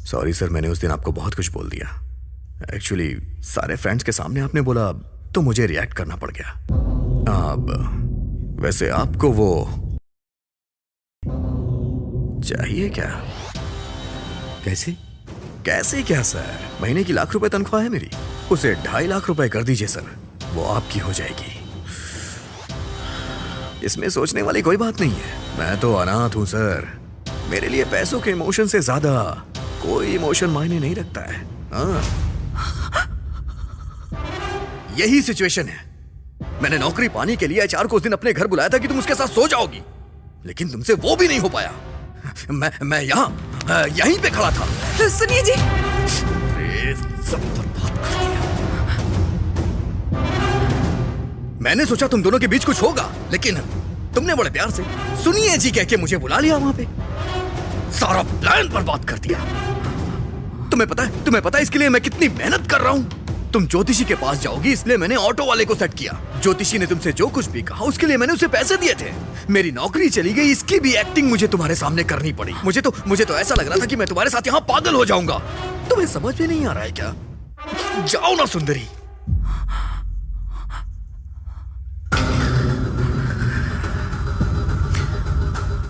Sorry sir, मैंने उस दिन आपको बहुत कुछ बोल दिया। एक्चुअली सारे फ्रेंड्स के सामने आपने बोला तो मुझे रिएक्ट करना पड़ गया। अब वैसे आपको वो चाहिए क्या? कैसे? कैसे क्या सर, महीने की ₹1,00,000 तनख्वाह है मेरी, उसे ₹2.5 लाख कर दीजिए सर, वो आपकी हो जाएगी। इसमें सोचने वाली कोई बात नहीं है, मैं तो अनाथ हूं सर। मेरे लिए पैसों के इमोशन से ज्यादा कोई इमोशन मायने नहीं रखता है। हाँ, यही सिचुएशन है। मैंने नौकरी पाने के लिए एचआर को उस दिन अपने घर बुलाया था कि तुम उसके साथ सो जाओगी, लेकिन तुमसे वो भी नहीं हो पाया। मैं यहीं पे खड़ा था। सुनिए जी, सब बर्बाद कर दिया। मैंने सोचा तुम दोनों के बीच कुछ होगा, लेकिन तुमने बड़े प्यार से सुनिए जी कह के मुझे बुला लिया वहां पे। सारा प्लान बर्बाद कर दिया। तुम्हें पता है इसके लिए मैं कितनी मेहनत कर रहा हूं? तुम ज्योतिषी के पास जाओगी इसलिए मैंने ऑटो वाले को सेट किया। ज्योतिषी ने तुमसे जो कुछ भी कहा उसके लिए मैंने उसे पैसे दिए थे। मेरी नौकरी चली गई, इसकी भी एक्टिंग मुझे तुम्हारे सामने करनी पड़ी। मुझे तो ऐसा लग रहा था कि मैं तुम्हारे साथ यहाँ पागल हो जाऊंगा। तुम्हें समझ में नहीं आ रहा है क्या? जाओ ना सुंदरी।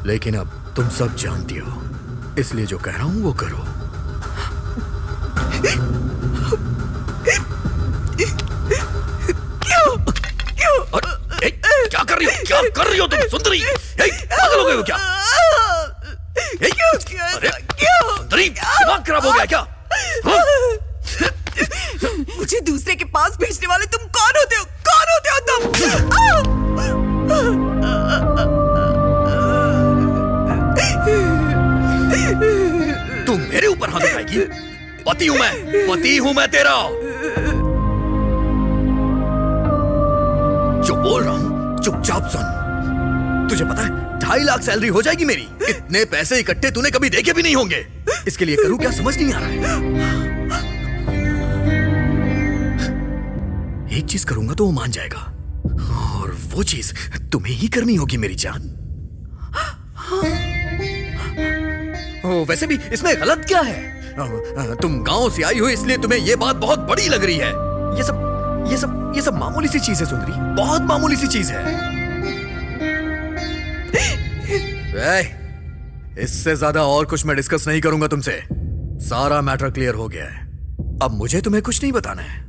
लेकिन अब तुम सब जानती हो, इसलिए जो कह रहा हूं वो करो। क्या कर रही हो? क्या कर रही हो तुम सुंदरी? पागल हो गए हो क्या? अरे सुंदरी, दिमाग खराब हो गया क्या? मुझे दूसरे के पास भेजने वाले तुम कौन होते हो? कौन होते हो तुम? तुम मेरे ऊपर हाथ उठाएगी? पति हूं मैं तेरा। जो बोल रहा हूं चुपचाप सुन। तुझे पता है 2.5 लाख सैलरी हो जाएगी मेरी। इतने पैसे इकट्ठे तूने कभी देखे भी नहीं होंगे। इसके लिए करूं क्या समझ नहीं आ रहा है। एक चीज करूंगा तो वो मान जाएगा, और वो चीज तुम्हें ही करनी होगी मेरी जान। वैसे भी इसमें गलत क्या है? तुम गांव से आई हो इसलिए तुम्हें यह बात बहुत बड़ी लग रही है। ये सब मामूली सी चीज है सुंदरी, बहुत मामूली सी चीज है। इससे ज्यादा और कुछ मैं डिस्कस नहीं करूंगा तुमसे। सारा मैटर क्लियर हो गया है। अब मुझे तुम्हें कुछ नहीं बताना है।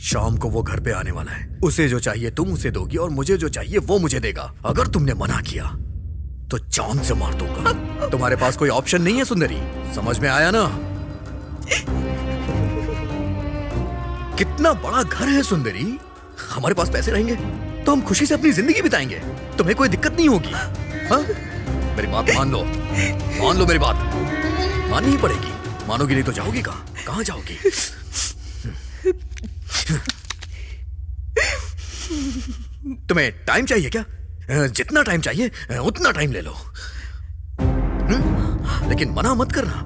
शाम को वो घर पे आने वाला है। उसे जो चाहिए तुम उसे दोगी और मुझे जो चाहिए वो मुझे देगा। अगर तुमने मना किया तो जान से मार दूंगा। तुम्हारे पास कोई ऑप्शन नहीं है सुंदरी, समझ में आया ना? कितना बड़ा घर है सुंदरी। हमारे पास पैसे रहेंगे तो हम खुशी से अपनी जिंदगी बिताएंगे। तुम्हें कोई दिक्कत नहीं होगी। हाँ? मेरी बात मान लो मेरी बात माननी ही पड़ेगी। मानोगी नहीं तो जाओगी कहां जाओगी? तुम्हें टाइम चाहिए क्या? जितना टाइम चाहिए उतना टाइम ले लो। लेकिन मना मत करना।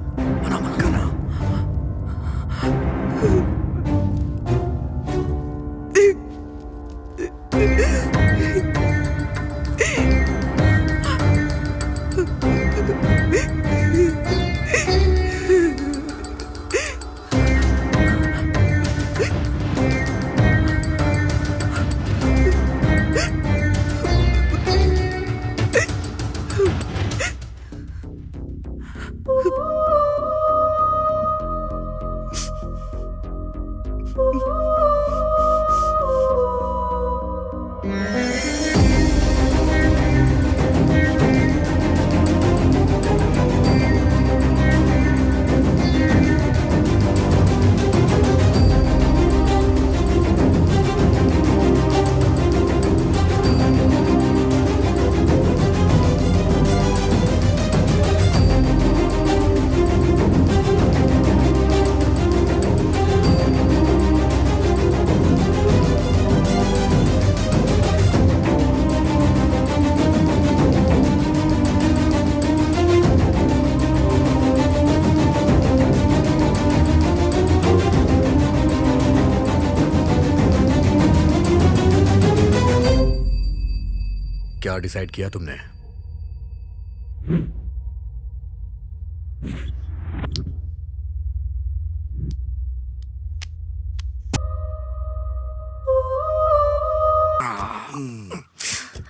क्या डिसाइड किया तुमने?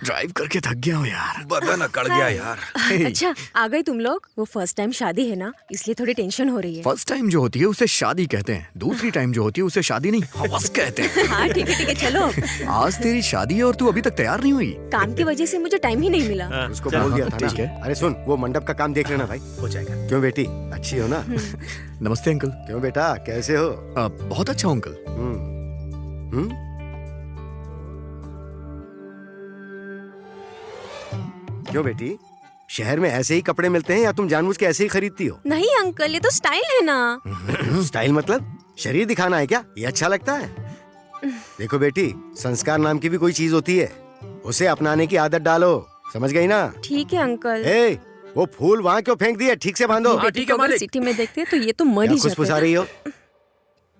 ड्राइव करके थक गया हूँ यार। बदन अकड़ गया यार। अच्छा आ गए तुम लोग। वो फर्स्ट टाइम शादी है ना, इसलिए थोड़ी टेंशन हो रही है। फर्स्ट टाइम जो होती है उसे शादी कहते हैं, दूसरी टाइम जो होती है उसे शादी नहीं हवस कहते हैं। हाँ ठीक है चलो। आज तेरी शादी है और तू अभी तक तैयार नहीं हुई। काम की वजह से मुझे टाइम ही नहीं मिला। उसको बोल दिया था ठीक ना। है। अरे सुन, वो मंडप का काम देख लेना भाई। हो जाएगा। क्यों बेटी, अच्छी हो ना? नमस्ते अंकल। क्यों बेटा, कैसे हो? बहुत अच्छा हूँ अंकल। क्यों बेटी, शहर में ऐसे ही कपड़े मिलते हैं या तुम जानबूझ के ऐसे ही खरीदती हो? नहीं अंकल, ये तो स्टाइल है ना। स्टाइल मतलब शरीर दिखाना है क्या? ये अच्छा लगता है? देखो बेटी, संस्कार नाम की भी कोई चीज होती है, उसे अपनाने की आदत डालो, समझ गई ना? ठीक है अंकल। ए, वो फूल वहाँ क्यों फेंक दिए? ठीक से बांधो। बेटी को अगर सिटी में देखते तो ये तो मर ही खुशफुसा जाते। रही हो?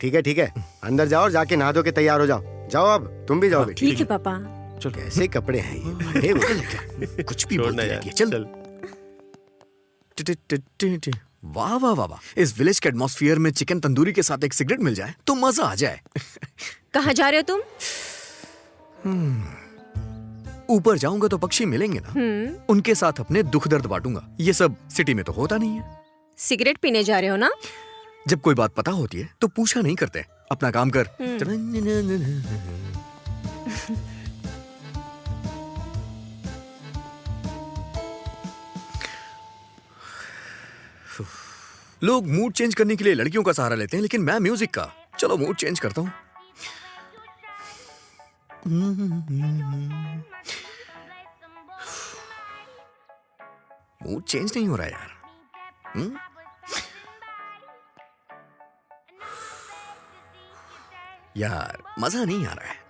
ठीक है, अंदर जाओ और जाके नहा धो के तैयार हो जाओ। जाओ अब, तुम भी जाओ बेटी। ठीक है पापा। कैसे कपड़े हैं ये? बड़े वो। कुछ भी बोलती रहती है। चल। वाह वाह वाह वाह, इस विलेज के एटमॉस्फेयर में चिकन तंदूरी के साथ एक सिगरेट मिल जाए तो मजा आ जाए। कहाँ जा रहे हो तुम? ऊपर जाऊंगा तो पक्षी मिलेंगे ना, उनके साथ अपने दुख दर्द बांटूंगा। ये सब सिटी में तो होता नहीं है। सिगरेट पीने जा रहे हो ना? जब कोई बात पता होती है तो पूछा नहीं करते, अपना काम कर। लोग मूड चेंज करने के लिए लड़कियों का सहारा लेते हैं, लेकिन मैं म्यूजिक का। चलो मूड चेंज करता हूं। मूड चेंज नहीं हो रहा यार। यार मजा नहीं आ रहा है।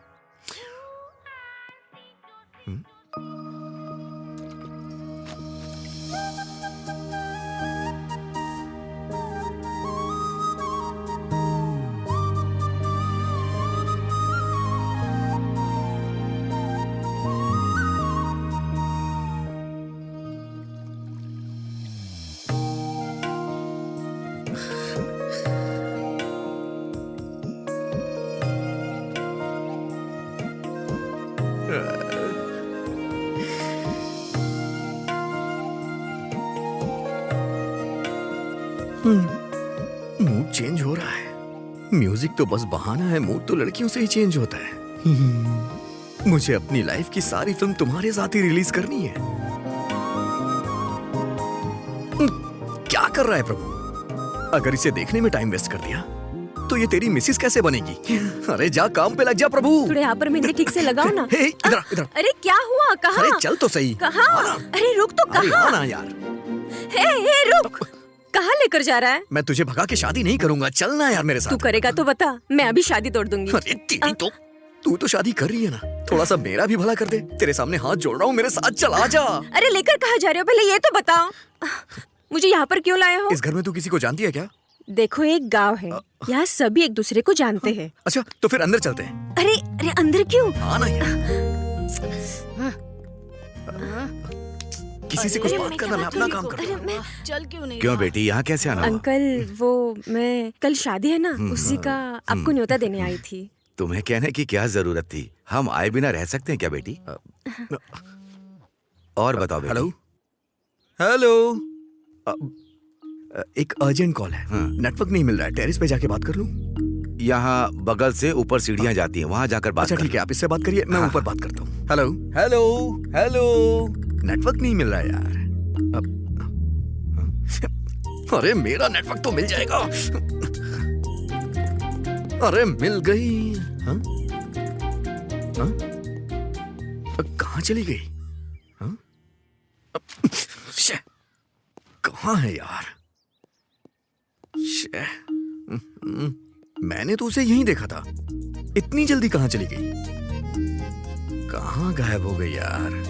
मूड चेंज हो रहा है। म्यूजिक तो बस बहाना है, मूड तो लड़कियों से ही चेंज होता है। मुझे अपनी लाइफ की सारी फिल्म तुम्हारे साथ ही रिलीज करनी है। क्या कर रहा है प्रभु? अगर इसे देखने में टाइम वेस्ट कर दिया तो ये तेरी मिसिस कैसे बनेगी? अरे जा काम पे लग जा प्रभु। थोड़े यहाँ पर मेहंदी ठीक से लगाओ ना। हे, इधर इधर। अरे क्या हुआ? कहाँ? अरे चल तो सही। कहाँ? अरे रुक तो, अरे कहाँ? ना यार। हे रुक। कहाँ लेकर जा रहा है? मैं तुझे भगा के शादी नहीं करूंगा, चलना यार मेरे साथ। तू करेगा तो बता, मैं अभी शादी तोड़ दूंगी। अरे तेरी तो, तू तो शादी कर रही है ना, थोड़ा सा मेरा भी भला कर दे। तेरे सामने हाथ जोड़ रहा हूँ, मेरे साथ चला जा। अरे लेकर कहाँ जा रहे हो, पहले ये तो बताओ। मुझे यहाँ पर क्यों लाए हो? इस घर में तू किसी को जानती है क्या? देखो एक गांव है, यहाँ सभी एक दूसरे को जानते हैं। अच्छा तो फिर अंदर चलते हैं। अरे अरे अंदर क्यों? हाँ ना यार। किसी से कुछ बात करना, मैं अपना काम करता हूँ। चल क्यों नहीं? क्यों बेटी, यहाँ कैसे आना हुआ? अंकल वो मैं कल शादी है ना, उसी का आपको न्योता देने आई थी। तुम्हें कहने की क्या जरूरत थी? हम आए बिना रह सकते हैं क्या बेटी? और बताओ बेटी। Hello hello. एक अर्जेंट कॉल है, नेटवर्क नहीं मिल रहा है। टेरेस पे जाके बात कर लूं? यहाँ बगल से ऊपर सीढ़ियाँ जाती हैं, वहाँ जाकर बात अच्छा कर ठीक है, आप इससे बात करिए, मैं ऊपर बात करता हूँ। Hello hello hello. नेटवर्क नहीं मिल रहा है यार। अरे मेरा नेटवर्क तो मिल जाएगा। अरे मिल गई। हाँ? हाँ? कहाँ चली गई? हाँ? कहाँ है यार? मैंने तो उसे यहीं देखा था, इतनी जल्दी कहाँ चली गई? कहाँ गायब हो गई यार?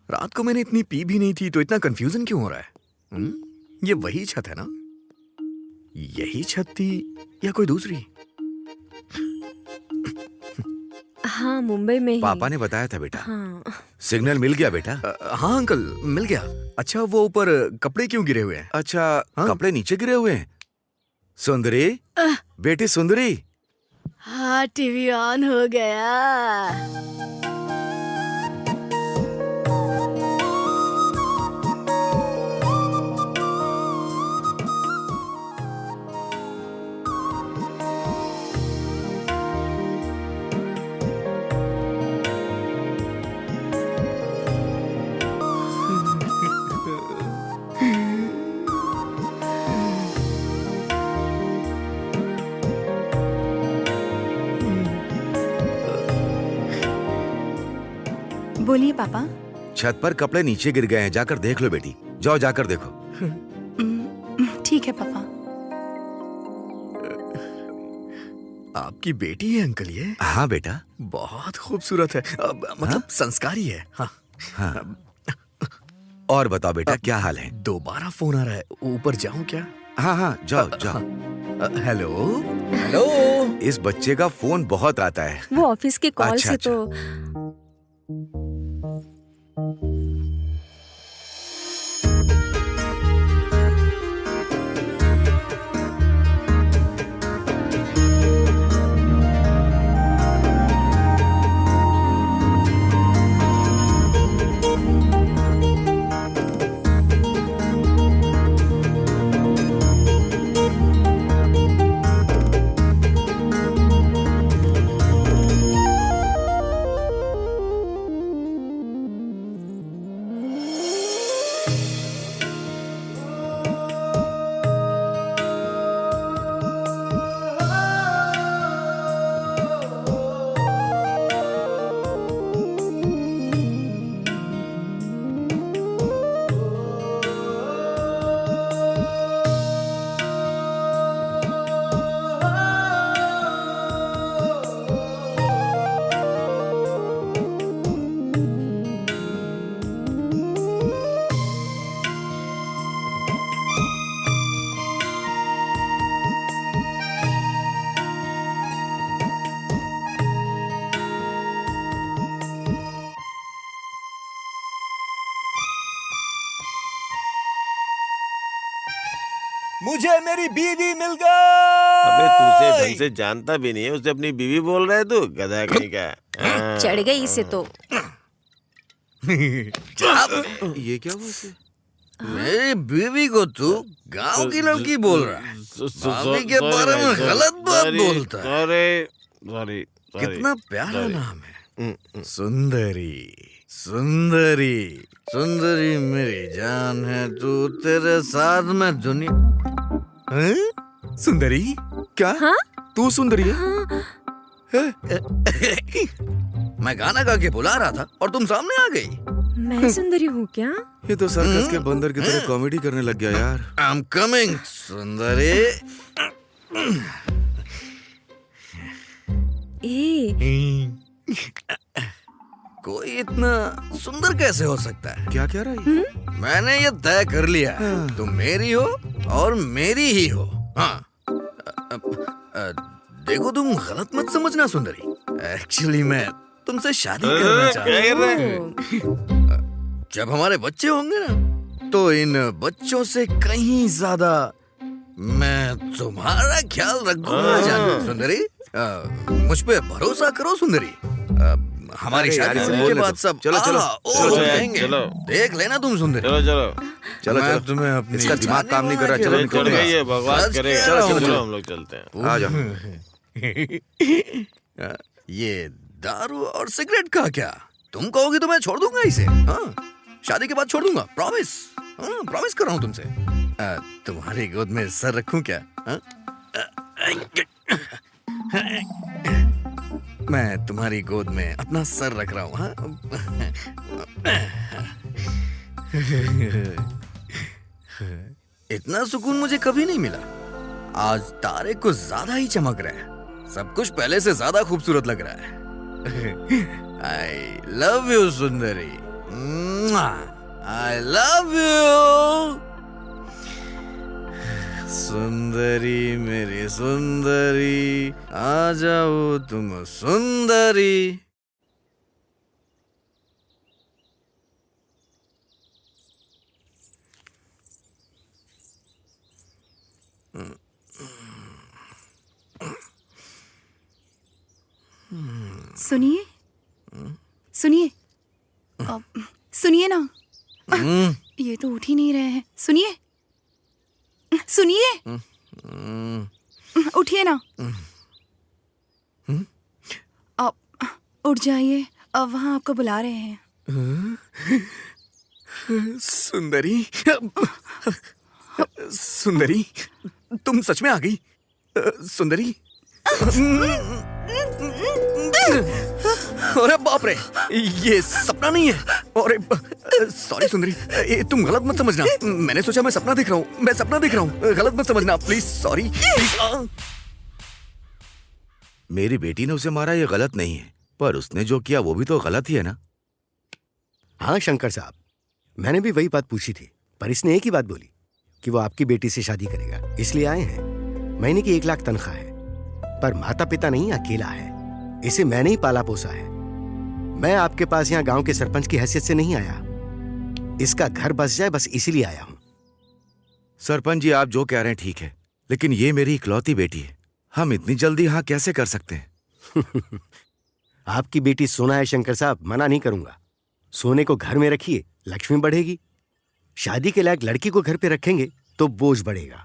रात को मैंने इतनी पी भी नहीं थी, तो इतना कंफ्यूजन क्यों हो रहा है? ये वही छत है ना? यही छत थी या कोई दूसरी? हाँ मुंबई में ही। पापा ने बताया था बेटा। हाँ। सिग्नल मिल गया बेटा? हाँ अंकल मिल गया। अच्छा वो ऊपर कपड़े क्यों गिरे हुए हैं? अच्छा हाँ? कपड़े नीचे गिरे हुए हैं? सुंदरी, बेटी सुंदरी, हाँ टीवी ऑन हो गया। बोलिए पापा। छत पर कपड़े नीचे गिर गए हैं, जाकर देख लो बेटी, जाओ जाकर देखो। ठीक है पापा। आपकी बेटी है अंकल ये? हाँ बेटा। बहुत खूबसूरत है, मतलब संस्कारी है। हाँ। हाँ। और बताओ बेटा, क्या हाल है? दोबारा फोन आ रहा है, ऊपर जाऊं क्या? हाँ हाँ, जाओ जाओ। Hello hello. इस बच्चे का फोन बहुत आता है। वो ऑफिस के कॉल अच्छा, से अच्छा। तो मुझे मेरी बीवी मिल गई। अबे तू उसे ढंग से जानता भी नहीं है, उसे अपनी बीवी बोल रहा है तू, गधा कहीं का। हाँ। चढ़ गई इसे तो। ये क्या हुआ इसे? मेरी बीवी को तू गांव की लड़की बोल रहा है? भाभी के बारे में गलत बात बोलता है। सॉरी कितना प्यारा नाम है, सुंदरी। सुंदरी सुंदरी मेरी जान है, तू तेरे साथ में दुनिया। हैं? सुंदरी क्या? हाँ? तू सुंदरी है? मैं गाना गा के बुला रहा था और तुम सामने आ गई। मैं सुंदरी हूँ क्या? ये तो सर्कस के बंदर की तरह कॉमेडी करने लग गया यार। आई एम कमिंग सुंदरी। ए, कोई इतना सुंदर कैसे हो सकता है? क्या कह रहा है? मैंने ये तय कर लिया है, तुम मेरी हो और मेरी ही हो। हाँ। देखो तुम गलत मत समझना सुंदरी, एक्चुअली मैं तुमसे शादी करना चाहता हूँ। जब हमारे बच्चे होंगे ना, तो इन बच्चों से कहीं ज्यादा मैं तुम्हारा ख्याल रखूंगा जानू सुंदरी। मुझ पे भरोसा करो सुंदरी। हमारी अरे शादी यार, होने के बोलने बाद दो। सब चलो, चलो, चलो, जाएंगे। चलो। देख लेना तुम सुंदरी। चलो चलो चलो मैं चलो, तुम्हें अपनी इसका दिमाग काम नहीं कर रहा। चलो चलो निकलो चढ़ गई है, सच बकवास कह करेगा। रहा हूँ। चलो हम लोग चलते हैं। आ जाओ। ये दारू और सिगरेट का क्या? तुम कहोगी तो मैं छोड़ दूंगा इसे। हाँ, शादी के बाद छोड़ दूंगा, प्रॉमिस। हाँ, प्रॉमिस कर रहा हूँ तुमसे। तुम्हारी गोद में सर रखूं क्या? हाँ? मैं तुम्हारी गोद में अपना सर रख रहा हूँ। हाँ? इतना सुकून मुझे कभी नहीं मिला। आज तारे कुछ ज्यादा ही चमक रहे हैं, सब कुछ पहले से ज्यादा खूबसूरत लग रहा है। I love you Sundari, I love you सुंदरी मेरी सुंदरी, आ जाओ तुम सुंदरी। सुनिए सुनिए सुनिए ना। ये तो उठ ही नहीं रहे हैं। सुनिए सुनिए, उठिए ना। अब उठ जाइए, अब वहाँ आपको बुला रहे हैं। सुंदरी, सुंदरी, तुम सच में आ गई? सुंदरी, अरे बाप रे, ये सपना नहीं है। अरे सॉरी सुंदरी, तुम गलत मत समझना। मैंने सोचा मैं सपना देख रहा हूँ, मैं सपना देख रहा हूँ। गलत मत समझना प्लीज, सॉरी प्लीज। मेरी बेटी ने उसे मारा, ये गलत नहीं है, पर उसने जो किया वो भी तो गलत ही है ना। हाँ शंकर साहब, मैंने भी वही बात पूछी थी, पर इसने एक ही बात बोली कि वो आपकी बेटी से शादी करेगा, इसलिए आए हैं। महीने की 1 लाख तनख्वाह है, पर माता पिता नहीं, अकेला है। इसे मैंने ही पाला पोसा है। मैं आपके पास यहाँ गांव के सरपंच की हैसियत से नहीं आया, इसका घर बस जाए बस इसीलिए आया हूं। सरपंच जी, आप जो कह रहे हैं ठीक है, लेकिन ये मेरी इकलौती बेटी है, हम इतनी जल्दी यहाँ कैसे कर सकते हैं? आपकी बेटी सोना है शंकर साहब, मना नहीं करूंगा। सोने को घर में रखिए, लक्ष्मी बढ़ेगी। शादी के लायक लड़की को घर पे रखेंगे तो बोझ बढ़ेगा।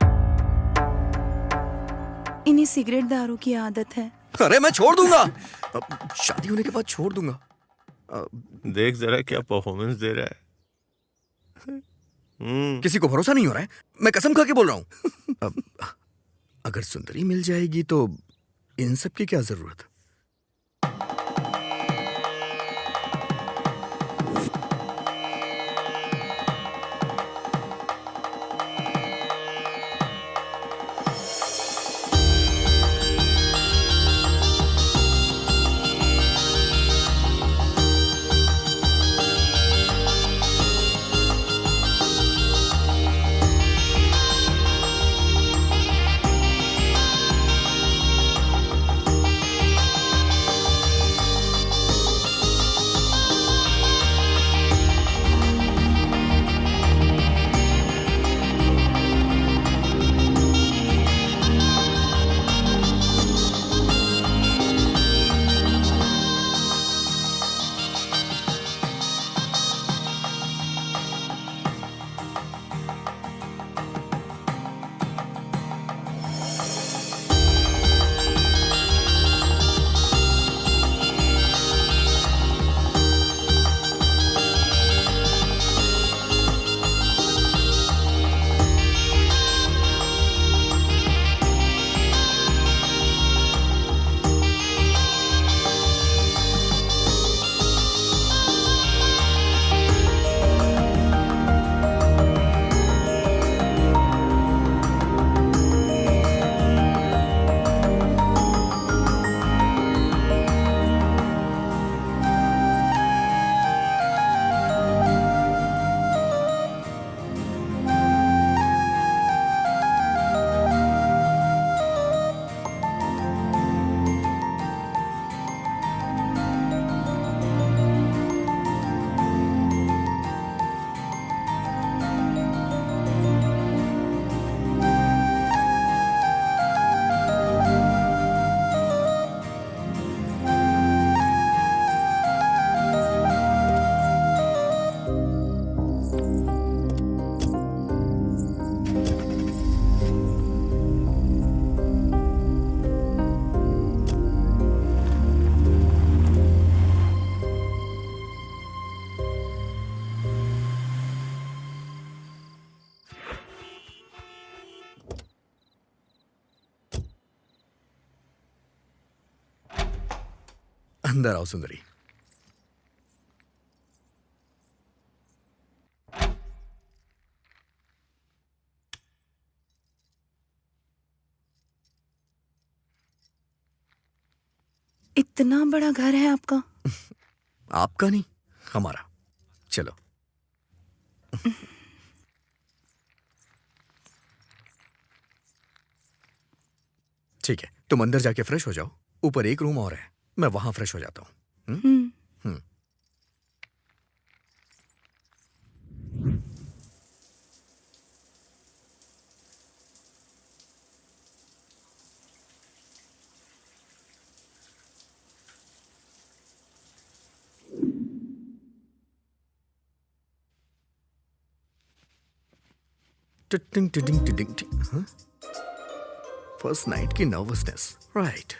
इन्हें सिगरेट दारू की आदत है। अरे मैं छोड़ दूंगा, शादी होने के बाद छोड़ दूंगा। देख जरा क्या परफॉर्मेंस दे रहा है। किसी को भरोसा नहीं हो रहा है, मैं कसम खा के बोल रहा हूं। अगर सुंदरी मिल जाएगी तो इन सब की क्या जरूरत है? अंदर आओ सुंदरी। इतना बड़ा घर है आपका? आपका नहीं, हमारा। चलो। ठीक है, तुम अंदर जाके फ्रेश हो जाओ। ऊपर एक रूम और है, मैं वहां फ्रेश हो जाता हूँ। टिटिंग टिटिंग टिटिंग टिटिंग। फर्स्ट नाइट की नर्वसनेस, राइट।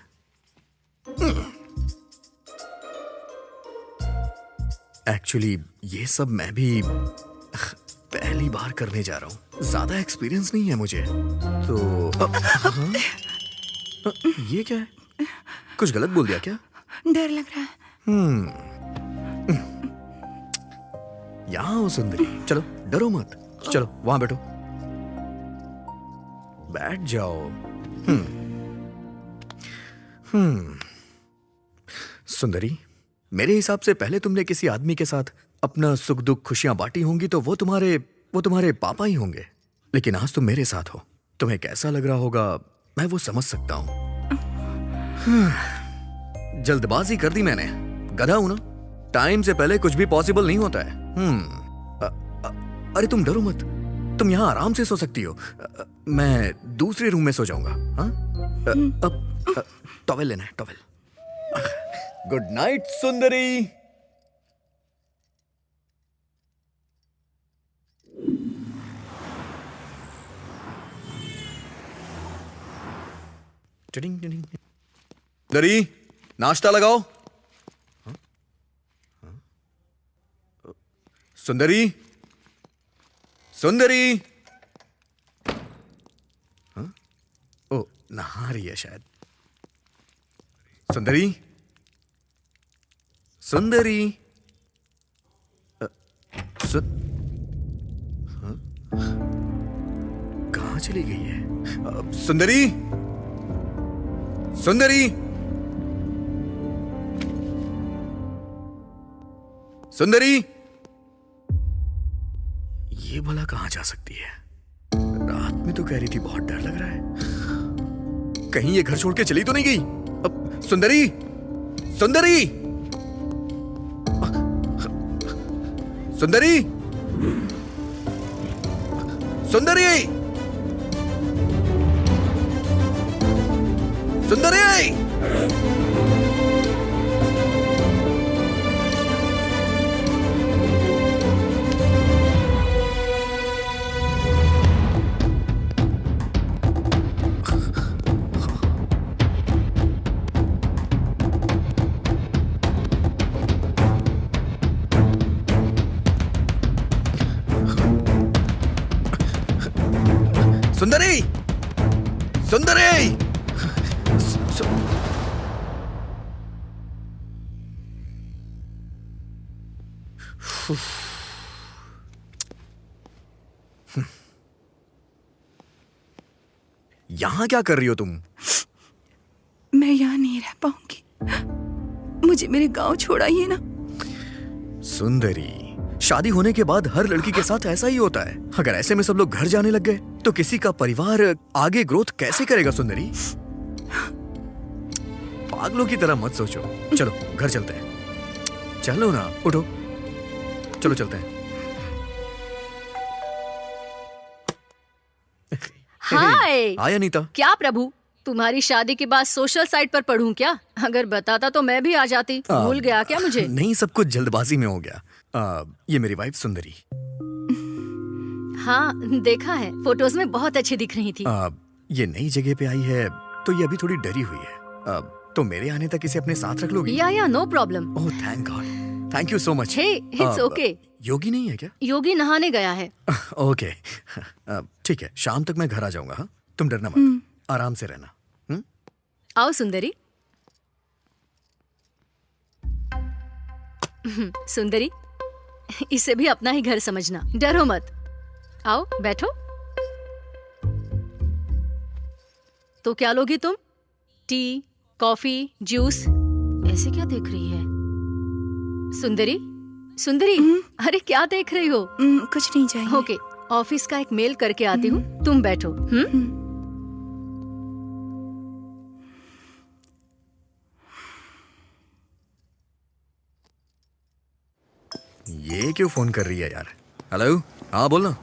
एक्चुअली ये सब मैं भी पहली बार करने जा रहा हूँ, ज्यादा एक्सपीरियंस नहीं है मुझे तो ये क्या है? कुछ गलत बोल दिया क्या? डर लग रहा है। यहाँ हो सुंदरी, चलो डरो मत, चलो वहां बैठो, बैठ जाओ। सुंदरी, मेरे हिसाब से पहले तुमने किसी आदमी के साथ अपना सुख दुख खुशियां बांटी होंगी तो वो तुम्हारे पापा ही होंगे, लेकिन आज तुम मेरे साथ हो, तुम्हें कैसा लग रहा होगा मैं वो समझ सकता हूं। जल्दबाजी कर दी मैंने, गधा हूं ना, टाइम से पहले कुछ भी पॉसिबल नहीं होता है। अरे तुम डरो मत, तुम यहाँ आराम से सो सकती हो, मैं दूसरे रूम में सो जाऊंगा। हाँ, अब टॉवेल लेना है, टॉवेल। गुड नाइट सुंदरी। सुंदरी, नाश्ता लगाओ। सुंदरी, सुंदरी। ओ, नहा रही है शायद। सुंदरी, सुंदरी। कहाँ चली गई है? सुंदरी, सुंदरी, सुंदरी। ये भला कहाँ जा सकती है? रात में तो कह रही थी बहुत डर लग रहा है, कहीं ये घर छोड़ के चली तो नहीं गई? अब सुंदरी, सुंदरी, सुंदरी, सुंदरी, सुंदरी। सुंदरी, सुंदरी। यहां क्या कर रही हो तुम? मैं यहाँ नहीं रह पाऊंगी, मुझे मेरे गांव छोड़ाइए ना। सुंदरी, शादी होने के बाद हर लड़की के साथ ऐसा ही होता है। अगर ऐसे में सब लोग घर जाने लग गए तो किसी का परिवार आगे ग्रोथ कैसे करेगा? सुंदरी, पागलों की तरह मत सोचो। चलो घर चलते हैं। चलो ना, उठो, चलो चलते हैं। हाय। हाय अनीता। क्या प्रभु, तुम्हारी शादी के बाद सोशल साइट पर पढ़ूं क्या? अगर बताता तो मैं भी आ जाती। भूल गया क्या मुझे? नहीं, सब कुछ जल्दबाजी में हो गया। ये मेरी वाइफ सुंदरी। हाँ, देखा है, फोटोज में बहुत अच्छी दिख रही थी। ये नई जगह पे आई है तो ये अभी थोड़ी डरी हुई है। तो मेरे आने तक इसे अपने साथ रख लोगी? या no problem. Oh thank God, thank you so much. Hey, it's okay. Yogi नहीं है क्या? योगी नहाने गया है। ओके, ठीक है, शाम तक मैं घर आ जाऊंगा। हाँ, तुम डरना मत, आराम से रहना। आओ सुंदरी। सुंदरी, इसे भी अपना ही घर समझना, डरो मत। आओ बैठो। तो क्या लोगी तुम? T, coffee, juice? ऐसे क्या देख रही है? सुंदरी, सुंदरी, अरे क्या देख रही हो? कुछ नहीं चाहिए। ओके, ऑफिस का एक मेल करके आती हूँ, तुम बैठो। ये क्यों फोन कर रही है यार? हेलो, हाँ बोलना।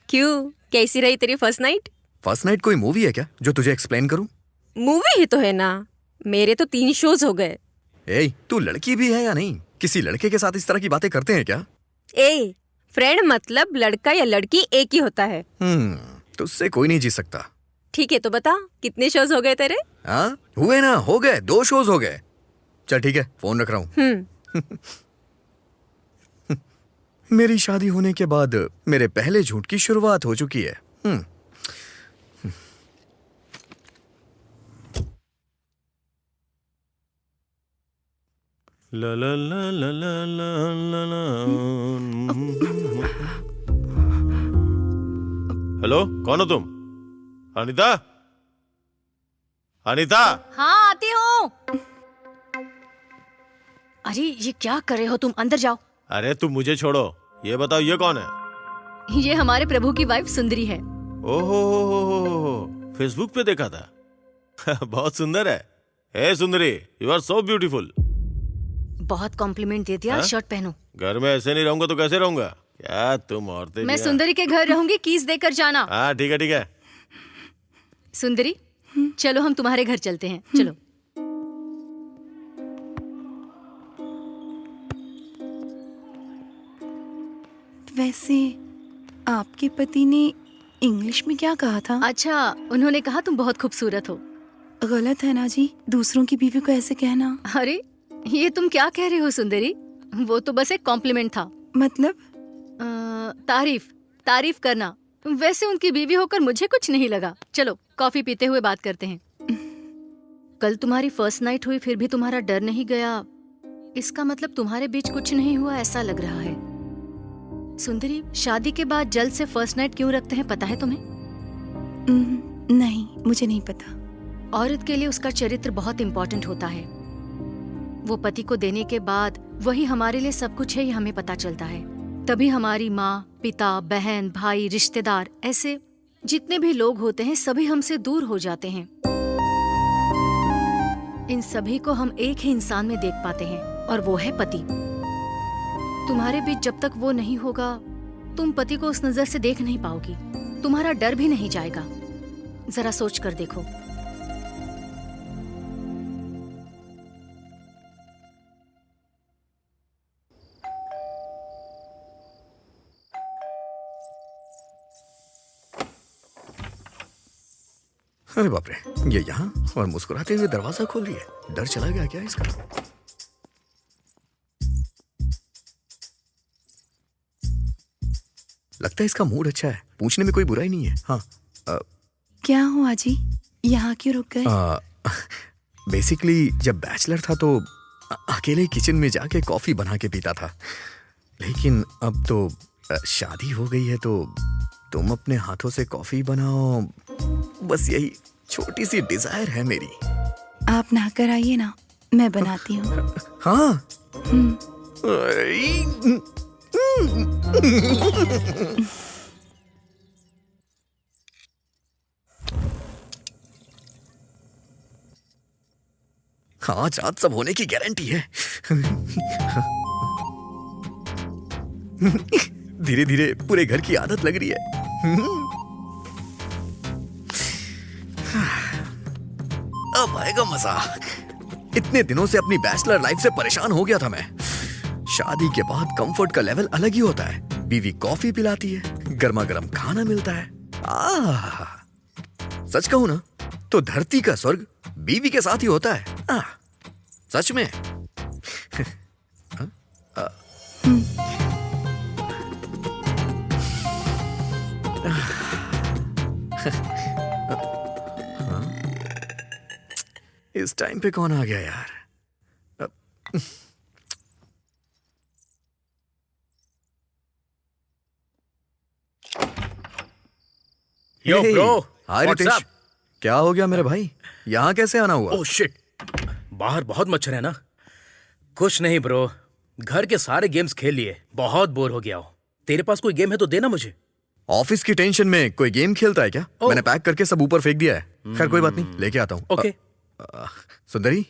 क्यों, कैसी रही तेरी फर्स्ट नाइट? फर्स्ट नाइट कोई मूवी है क्या जो तुझे एक्सप्लेन करूं? मूवी ही तो है ना, मेरे तो 3 शोज हो गए। ए, तू लड़की भी है या नहीं? किसी लड़के के साथ इस तरह की बातें करते हैं क्या? ए, फ्रेंड मतलब लड़का या लड़की एक ही होता है। तुझसे कोई नहीं जीत सकता। ठीक है, तो बता कितने शोज हो गए तेरे? हाँ हुए ना, हो गए, 2 शोज हो गए। चल ठीक है, फोन रख रहा हूँ। मेरी शादी होने के बाद मेरे पहले झूठ की शुरुआत हो चुकी है। ला ला ला ला ला ला ला ला। हेलो, कौन हो तुम? अनीता? अनीता? हाँ आती हूँ। अरे ये क्या कर रहे हो तुम, अंदर जाओ। अरे तुम मुझे छोड़ो, ये बताओ ये कौन है? ये हमारे प्रभु की वाइफ सुंदरी है। ओहो, फेसबुक पे देखा था। बहुत सुंदर है। हे सुंदरी, यू आर सो ब्यूटीफुल। बहुत कॉम्प्लीमेंट दे दिया। हाँ? शर्ट पहनो। घर में ऐसे नहीं रहूंगा तो कैसे रहूंगा? क्या तुम औरतें मैं भी हैं। सुंदरी के घर रहूंगी, कीज देकर जाना। हाँ ठीक है ठीक है। सुंदरी चलो हम तुम्हारे घर चलते हैं, चलो। वैसे आपके पति ने इंग्लिश में क्या कहा था? अच्छा, उन्होंने कहा तुम बहुत खूबसूरत हो। गलत है ना जी, दूसरों की बीवी को ऐसे कहना। अरे ये तुम क्या कह रहे हो सुंदरी? वो तो बस एक कॉम्प्लीमेंट था। मतलब? तारीफ करना। वैसे उनकी बीवी होकर मुझे कुछ नहीं लगा। चलो कॉफी पीते हुए बात करते हैं। कल तुम्हारी फर्स्ट नाइट हुई, फिर भी तुम्हारा डर नहीं गया। इसका मतलब तुम्हारे बीच कुछ नहीं हुआ ऐसा लग रहा है। सुंदरी, शादी के बाद जल्द से फर्स्ट नाइट क्यों रखते हैं, पता है तुम्हें? नहीं, मुझे नहीं पता। औरत के लिए उसका चरित्र बहुत इम्पोर्टेंट होता है। वो पति को देने के बाद वही हमारे लिए सब कुछ है, ये हमें पता चलता है। तभी हमारी माँ, पिता, बहन, भाई, रिश्तेदार, ऐसे जितने भी लोग होते हैं सभी हमसे दूर हो जाते हैं। इन सभी को हम एक ही इंसान में देख पाते हैं और वो है पति। तुम्हारे बीच जब तक वो नहीं होगा, तुम पति को उस नजर से देख नहीं पाओगी। तुम्हारा डर भी नहीं जाएगा। जरा सोच कर देखो। अरे बाप रे, ये यहाँ और मुस्कुराते हुए दरवाजा खोल रही है। डर चला गया क्या इसका? लगता है इसका मूड अच्छा है, पूछने में कोई बुराई नहीं है। हाँ क्या हुआ जी, यहाँ क्यों रुक गए? बेसिकली जब बैचलर था तो अकेले किचन में जाके कॉफी बना के पीता था, लेकिन अब तो शादी हो गई है तो तुम अपने हाथों से कॉफी बनाओ, बस यही छोटी सी डिजायर है मेरी। आप नहाकर आइए ना, मैं बनाती हूँ। हाँ। आज आज सब होने की गारंटी है। धीरे धीरे पूरे घर की आदत लग रही है। अब आएगा मजा। इतने दिनों से अपनी बैचलर लाइफ से परेशान हो गया था मैं। शादी के बाद कंफर्ट का लेवल अलग ही होता है। बीवी कॉफी पिलाती है, गर्मा गर्म खाना मिलता है। सच कहूं ना तो धरती का स्वर्ग बीवी के साथ ही होता है। सच में। इस टाइम पे कौन आ गया यार? Yo Hey, bro, hi what's Ritesh. Up? क्या हो गया मेरे भाई? यहाँ कैसे आना हुआ? ओह शिट, बाहर बहुत मच्छर है ना। कुछ नहीं ब्रो, घर के सारे गेम्स खेल लिए, बहुत बोर हो गया हूँ। तेरे पास कोई गेम है तो देना मुझे। ऑफिस की टेंशन में कोई गेम खेलता है क्या? ओह। मैंने पैक करके सब ऊपर फेंक दिया है। खैर कोई बात नहीं, लेके आता हूँ। ओके। सुंदरी,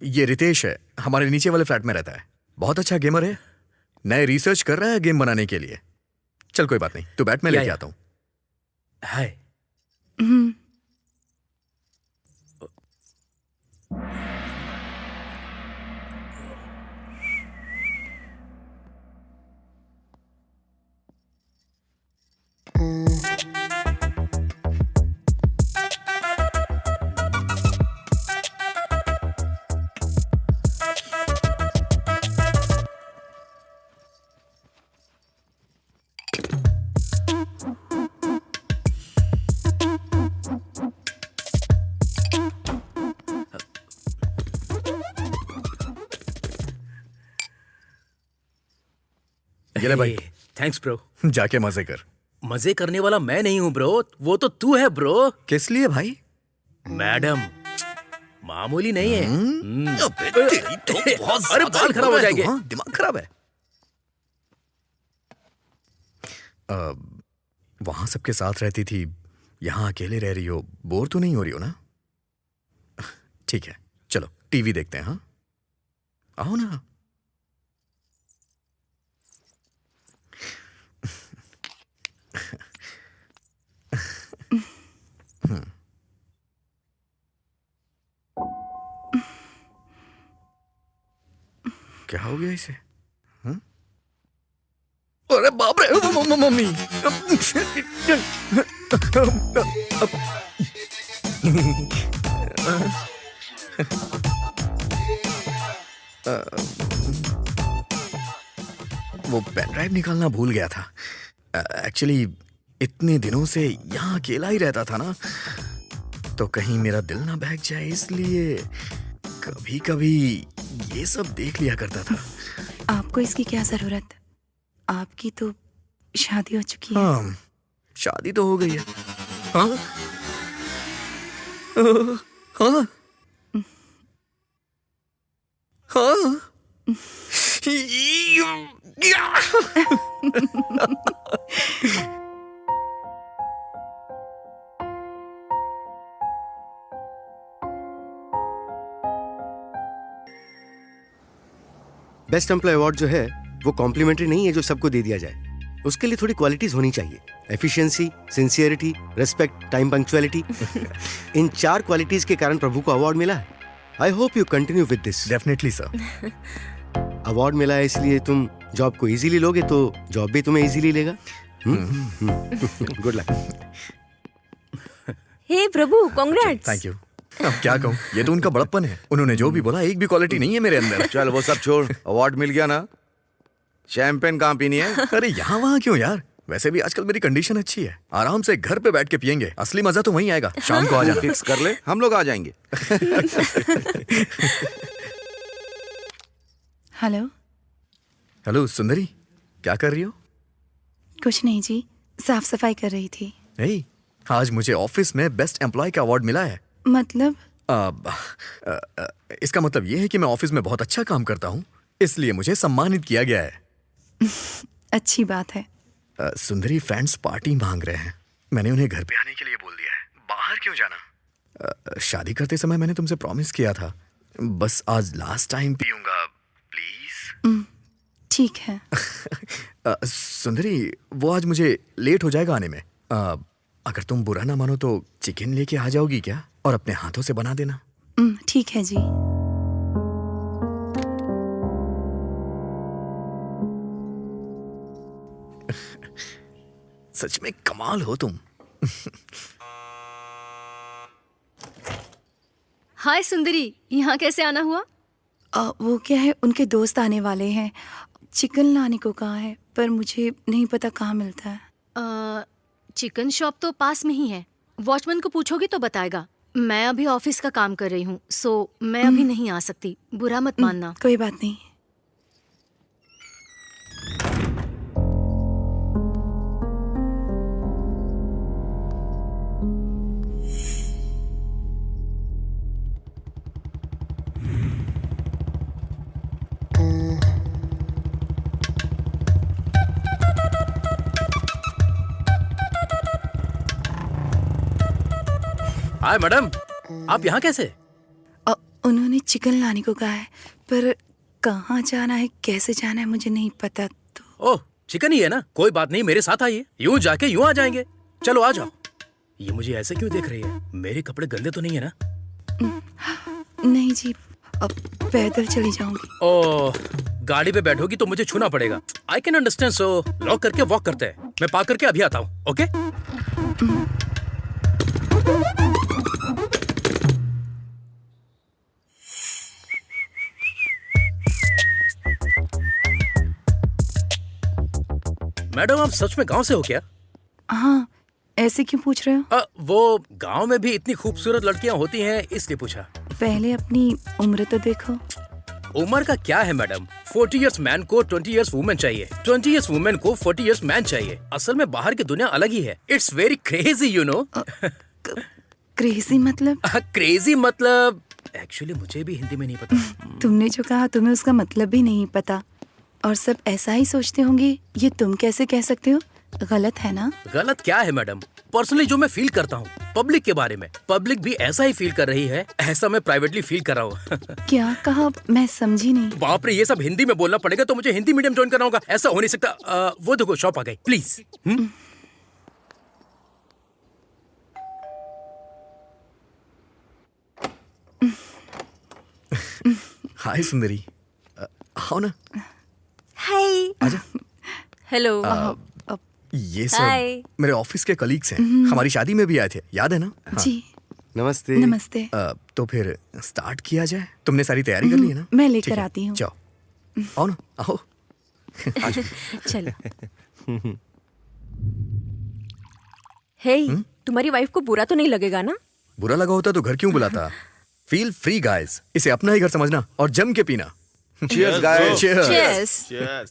ये रितेश है, हमारे नीचे वाले फ्लैट में रहता है। बहुत अच्छा गेमर है, नए रिसर्च कर रहा है गेम बनाने के लिए। चल कोई बात नहीं, तू बैठ, मैं लेके आता हूँ। हाय। ये ले भाई, थैंक्स ब्रो। जाके मजे कर। मजे करने वाला मैं नहीं हूँ ब्रो, वो तो तू है ब्रो। किस लिए भाई? मैडम मामूली नहीं है। अबे तेरी तो बहुत अरे ज्यादा बाल खराब हो बुरा है जाएंगे। तू, हाँ? दिमाग खराब है। वहां सबके साथ रहती थी, यहाँ अकेले रह रही हो, बोर तो नहीं हो रही हो ना? ठीक है, चलो टीवी देखते हैं। हाँ, आओ ना। क्या हो गया इसे? हाँ? अरे बाप रे, मम्मी। वो पेन ड्राइव निकालना भूल गया था। एक्चुअली इतने दिनों से यहाँ अकेला ही रहता था ना, तो कहीं मेरा दिल ना बहक जाए, इसलिए कभी कभी ये सब देख लिया करता था। आपको इसकी क्या जरूरत? आपकी तो शादी हो चुकी है। हाँ, शादी तो हो गई है। हाँ हाँ हाँ। बेस्ट एम्प्लॉय अवार्ड जो है वो कॉम्प्लीमेंट्री नहीं है जो सबको दे दिया जाए। उसके लिए थोड़ी क्वालिटीज होनी चाहिए। Efficiency, sincerity, respect, time punctuality. इन 4 क्वालिटीज के कारण प्रभु को अवार्ड मिला है। I hope you continue with this. Definitely sir. Award मिला है इसलिए तुम जॉब को इजीली लोगे तो जॉब भी तुम्हें इजीली लेगा। Good luck. हे प्रभु, कांग्रेट्स। Thank you. अब क्या कहूँ, ये तो उनका बड़प्पन है। उन्होंने जो भी बोला, एक भी क्वालिटी नहीं है मेरे अंदर। चल वो सब छोड़, अवार्ड मिल गया ना, शैंपेन कहाँ पीनी है? अरे यहाँ वहाँ क्यों यार, वैसे भी आजकल मेरी कंडीशन अच्छी है, आराम से घर पे बैठ के पियेंगे। असली मजा तो वहीं आएगा। शाम को आ जाना। फिक्स कर ले, हम लोग आ जाएंगे। हेलो। हेलो सुंदरी, क्या कर रही हो? कुछ नहीं जी, साफ सफाई कर रही थी। नहीं, आज मुझे ऑफिस में बेस्ट एम्प्लॉय का अवार्ड मिला है। मतलब? इसका मतलब ये है कि मैं ऑफिस में बहुत अच्छा काम करता हूँ, इसलिए मुझे सम्मानित किया गया है। अच्छी बात है। सुंदरी फ्रेंड्स पार्टी मांग रहे हैं। मैंने उन्हें घर पे आने के लिए बोल दिया है। बाहर क्यों जाना? शादी करते समय मैंने तुमसे प्रॉमिस किया था, बस आज लास्ट टाइम पीऊंगा, प्लीज। ठीक है। सुंदरी, वो आज मुझे लेट हो जाएगा आने में। अगर तुम बुरा ना मानो तो चिकन लेके आ जाओगी क्या, और अपने हाथों से बना देना। ठीक है जी। सच में कमाल हो तुम। हाय सुंदरी, यहाँ कैसे आना हुआ? वो क्या है, उनके दोस्त आने वाले हैं, चिकन लाने को कहा है, पर मुझे नहीं पता कहाँ मिलता है। चिकन शॉप तो पास में ही है, वॉचमैन को पूछोगी तो बताएगा। मैं अभी ऑफिस का काम कर रही हूँ, सो मैं अभी नहीं आ सकती, बुरा मत मानना। कोई बात नहीं। हाय मैडम, आप यहाँ कैसे? उन्होंने चिकन लाने को कहा है, पर कहाँ जाना है, कैसे जाना है, मुझे नहीं पता। तो ओह, चिकन ही है ना, कोई बात नहीं, मेरे साथ आइए। यूं जाके यूं आ जाएंगे। चलो आ जाओ। ये मुझे ऐसे क्यों देख रही है? मेरे कपड़े गंदे तो नहीं है ना? नहीं जी, अब पैदल चली जाऊंगी। ओह, गाड़ी पे बैठोगी तो मुझे छूना पड़ेगा। I can understand, so lock करके वॉक करते हैं। मैं पार्क करके अभी आता हूँ। ओके? मैडम, आप सच में गांव से हो क्या? हाँ, ऐसे क्यों पूछ रहे हो? वो गांव में भी इतनी खूबसूरत लड़कियां होती हैं, इसलिए पूछा। पहले अपनी उम्र तो देखो। उम्र का क्या है मैडम, 40 इयर्स मैन को 20 इयर्स वुमेन चाहिए, 20 इयर्स वुमेन को 40 इयर्स मैन चाहिए। असल में बाहर की दुनिया अलग ही है। It's very crazy you know. Crazy मतलब? क्रेजी मतलब एक्चुअली मुझे भी हिंदी में नहीं पता। तुमने जो कहा तुम्हें उसका मतलब भी नहीं पता, और सब ऐसा ही सोचते होंगे। ये तुम कैसे कह सकते हो? गलत है ना? गलत क्या है मैडम? पर्सनली जो मैं फील करता हूँ पब्लिक के बारे में, पब्लिक भी ऐसा ही फील कर रही है, ऐसा मैं प्राइवेटली फील कर रहा हूँ। क्या कहा? मैं समझी नहीं। बाप रे, ये सब हिंदी में बोलना पड़ेगा तो मुझे हिंदी मीडियम ज्वाइन करना होगा। ऐसा हो नहीं सकता। वो देखो शॉप आ गई, प्लीज। हाय सुंदरी, आओ ना, हाय। आजा। हेलो। ये हाय। सब मेरे ऑफिस के कलीग्स हैं, हमारी शादी में भी आए थे, याद है ना? हाँ। जी नमस्ते। नमस्ते। तो फिर स्टार्ट किया जाए। तुमने सारी तैयारी कर ली है ना? मैं ठीक लेकर है, आती हूँ। जाओ, आओ ना, आओ। चलो। हे, तुम्हारी वाइफ को बुरा तो नहीं लगेगा ना? बुरा लगा होता तो घर क्यों बुलाता? फील फ्री गाइस, इसे अपना ही घर समझना और जम के पीना। Cheers, guys. Cheers. Cheers। Cheers.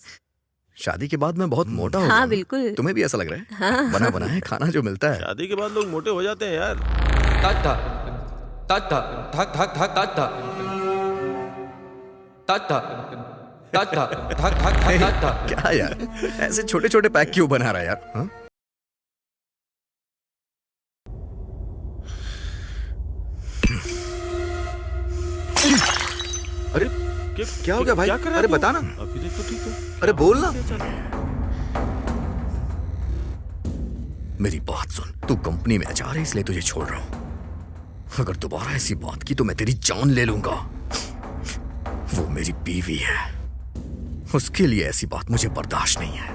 शादी के बाद मैं बहुत मोटा हो गया हाँ हूँ। बिल्कुल। तुम्हें भी ऐसा लग रहा है? बना बना है खाना जो मिलता है। शादी के बाद लोग मोटे हो जाते हैं यार। Tata, tata, tak tak tak tata, tata, tata, tak tak tak tata. क्या यार, ऐसे छोटे छोटे पैक क्यों बना रहा है यार? हाँ? अरे क्या हो गया भाई? क्या कर रहा है अरे तू? बता ना। अभी देख तो ठीक है। अरे बोल ना। मेरी बात सुन, तू कंपनी में अचार है इसलिए तुझे छोड़ रहा हूं। अगर दोबारा ऐसी बात की तो मैं तेरी जान ले लूंगा। वो मेरी बीवी है, उसके लिए ऐसी बात मुझे बर्दाश्त नहीं है।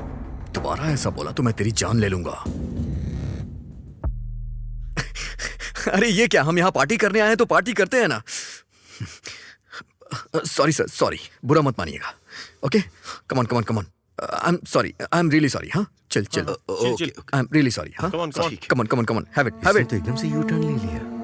दोबारा ऐसा बोला तो मैं तेरी जान ले लूंगा। अरे ये क्या, हम यहाँ पार्टी करने आए हैं तो पार्टी करते हैं ना। सॉरी सर, सॉरी, बुरा मत मानिएगा। Okay, come on come on come on. I am sorry, I am really sorry. हाँ चल चल, chill. I am really sorry. हाँ Come on, come on. Come on come on come on, have it have इसने it. तो एकदम से U turn ले लिया।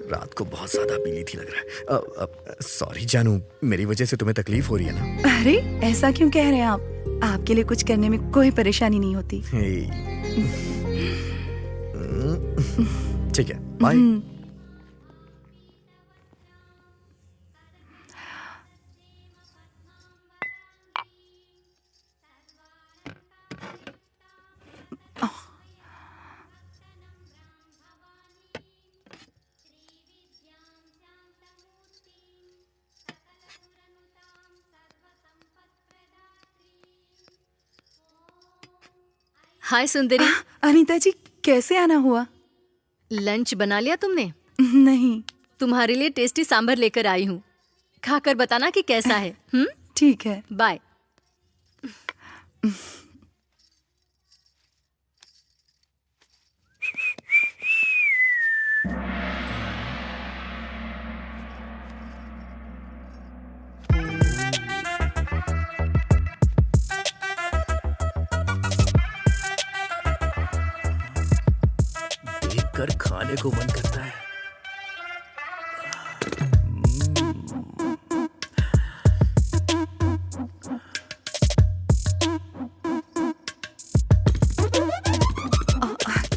रात को बहुत ज्यादा पीली थी लग रहा है। सॉरी जानू, मेरी वजह से तुम्हें तकलीफ हो रही है ना? अरे ऐसा क्यों कह रहे हैं आप? आपके लिए कुछ करने में कोई परेशानी नहीं होती। ठीक है, बाय। हाय सुंदरी, अनीता जी, कैसे आना हुआ? लंच बना लिया तुमने? नहीं। तुम्हारे लिए टेस्टी सांभर लेकर आई हूँ, खाकर बताना कि कैसा है। ठीक है। बाय। देखकर खाने को मन करता है।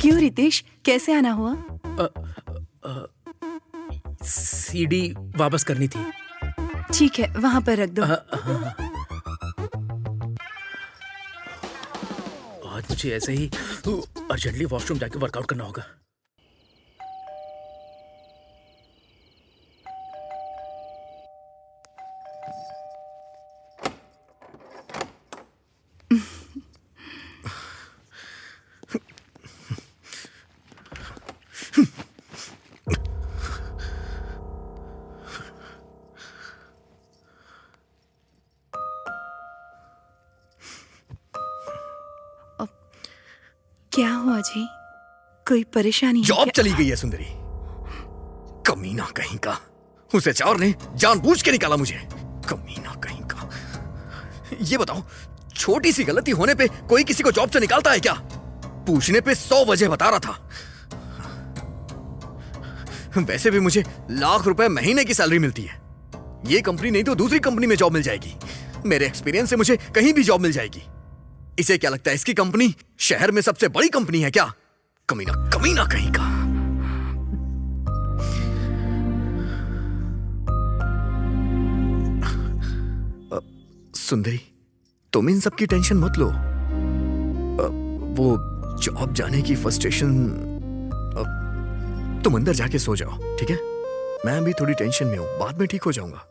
क्यों रितेश, कैसे आना हुआ? सीडी वापस करनी थी। ठीक है, वहां पर रख दो। आज मुझे ऐसे ही अर्जेंटली वॉशरूम जाके वर्कआउट करना होगा। क्या हुआ जी? कोई परेशानी है जॉब क्या? चली गई है सुंदरी। कमीना कहीं का, उस एचआर ने जानबूझ के निकाला मुझे। कमीना कहीं का। ये बताओ, छोटी सी गलती होने पे कोई किसी को जॉब से निकालता है क्या? पूछने पे 100 वजह बता रहा था। वैसे भी मुझे लाख रुपए महीने की सैलरी मिलती है। ये कंपनी नहीं तो दूसरी कंपनी में जॉब मिल जाएगी। मेरे एक्सपीरियंस से मुझे कहीं भी जॉब मिल जाएगी। इसे क्या लगता है, इसकी कंपनी शहर में सबसे बड़ी कंपनी है क्या? कमीना कमीना कहीं का। सुंदरी, तुम इन सब की टेंशन मत लो। वो जॉब जाने की फ्रस्ट्रेशन, तुम अंदर जाके सो जाओ, ठीक है? मैं अभी थोड़ी टेंशन में हूं, बाद में ठीक हो जाऊंगा।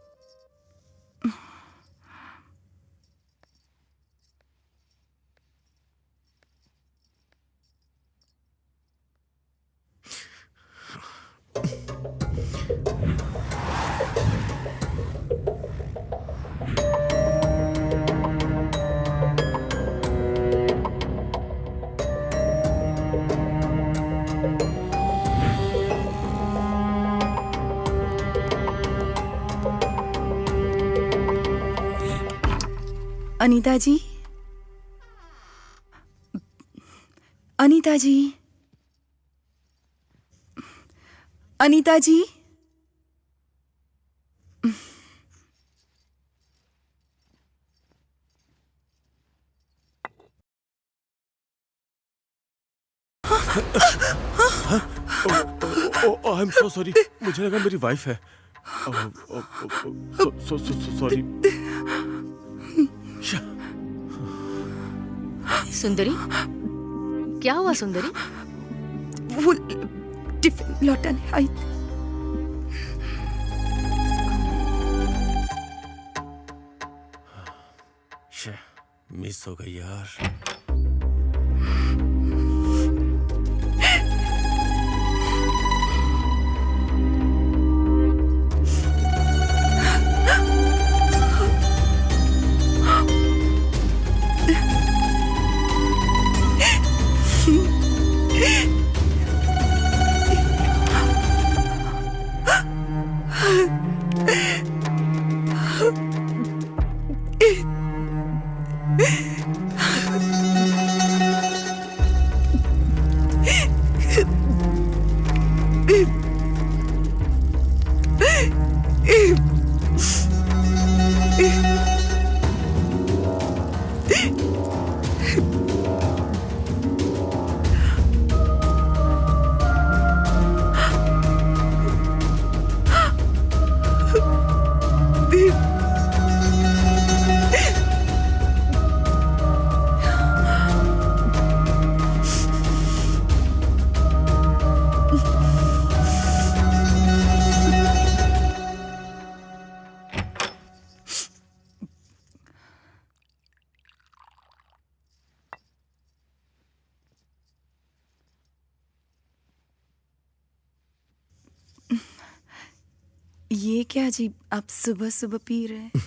अनीता जी, अनीता जी, अनीता जी। आई एम सो सॉरी, मुझे लगा मेरी वाइफ है। सॉरी। सुंदरी, क्या हुआ सुंदरी? वो टिफिन लौटाने आई। मिस हो गई यार। ये क्या जी, आप सुबह सुबह पी रहे हैं?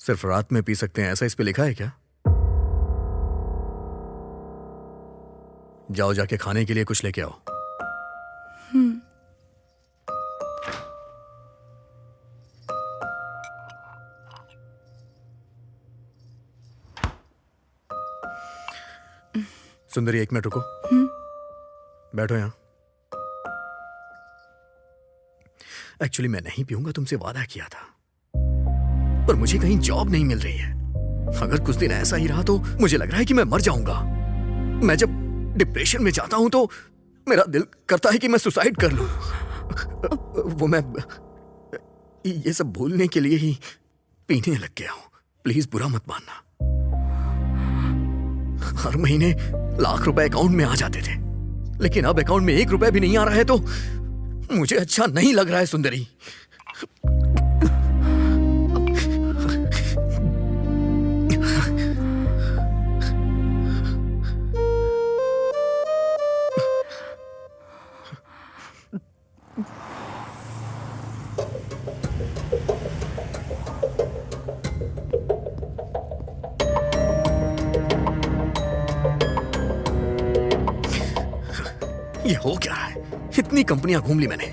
सिर्फ रात में पी सकते हैं ऐसा इस पे लिखा है क्या? जाओ, जाके खाने के लिए कुछ लेके आओ। सुंदरी, 1 मिनट रुको। बैठो यहां। एक्चुअली मैं नहीं पीऊंगा, तुमसे वादा किया था, पर मुझे कहीं जॉब नहीं मिल रही है। अगर कुछ दिन ऐसा ही रहा तो मुझे लग रहा है कि मैं मर जाऊंगा। मैं जब डिप्रेशन में जाता हूं तो मेरा दिल करता है कि मैं सुसाइड कर लूं। वो मैं ये सब भूलने के लिए ही पीने लग गया हूं। प्लीज बुरा मत मानना। हर महीने लाख रुपए अकाउंट में आ जाते थे, लेकिन अब अकाउंट में 1 रुपया भी नहीं आ रहा है तो मुझे अच्छा नहीं लग रहा है सुंदरी। ये हो क्या रहा है? इतनी कंपनियां घूम ली मैंने,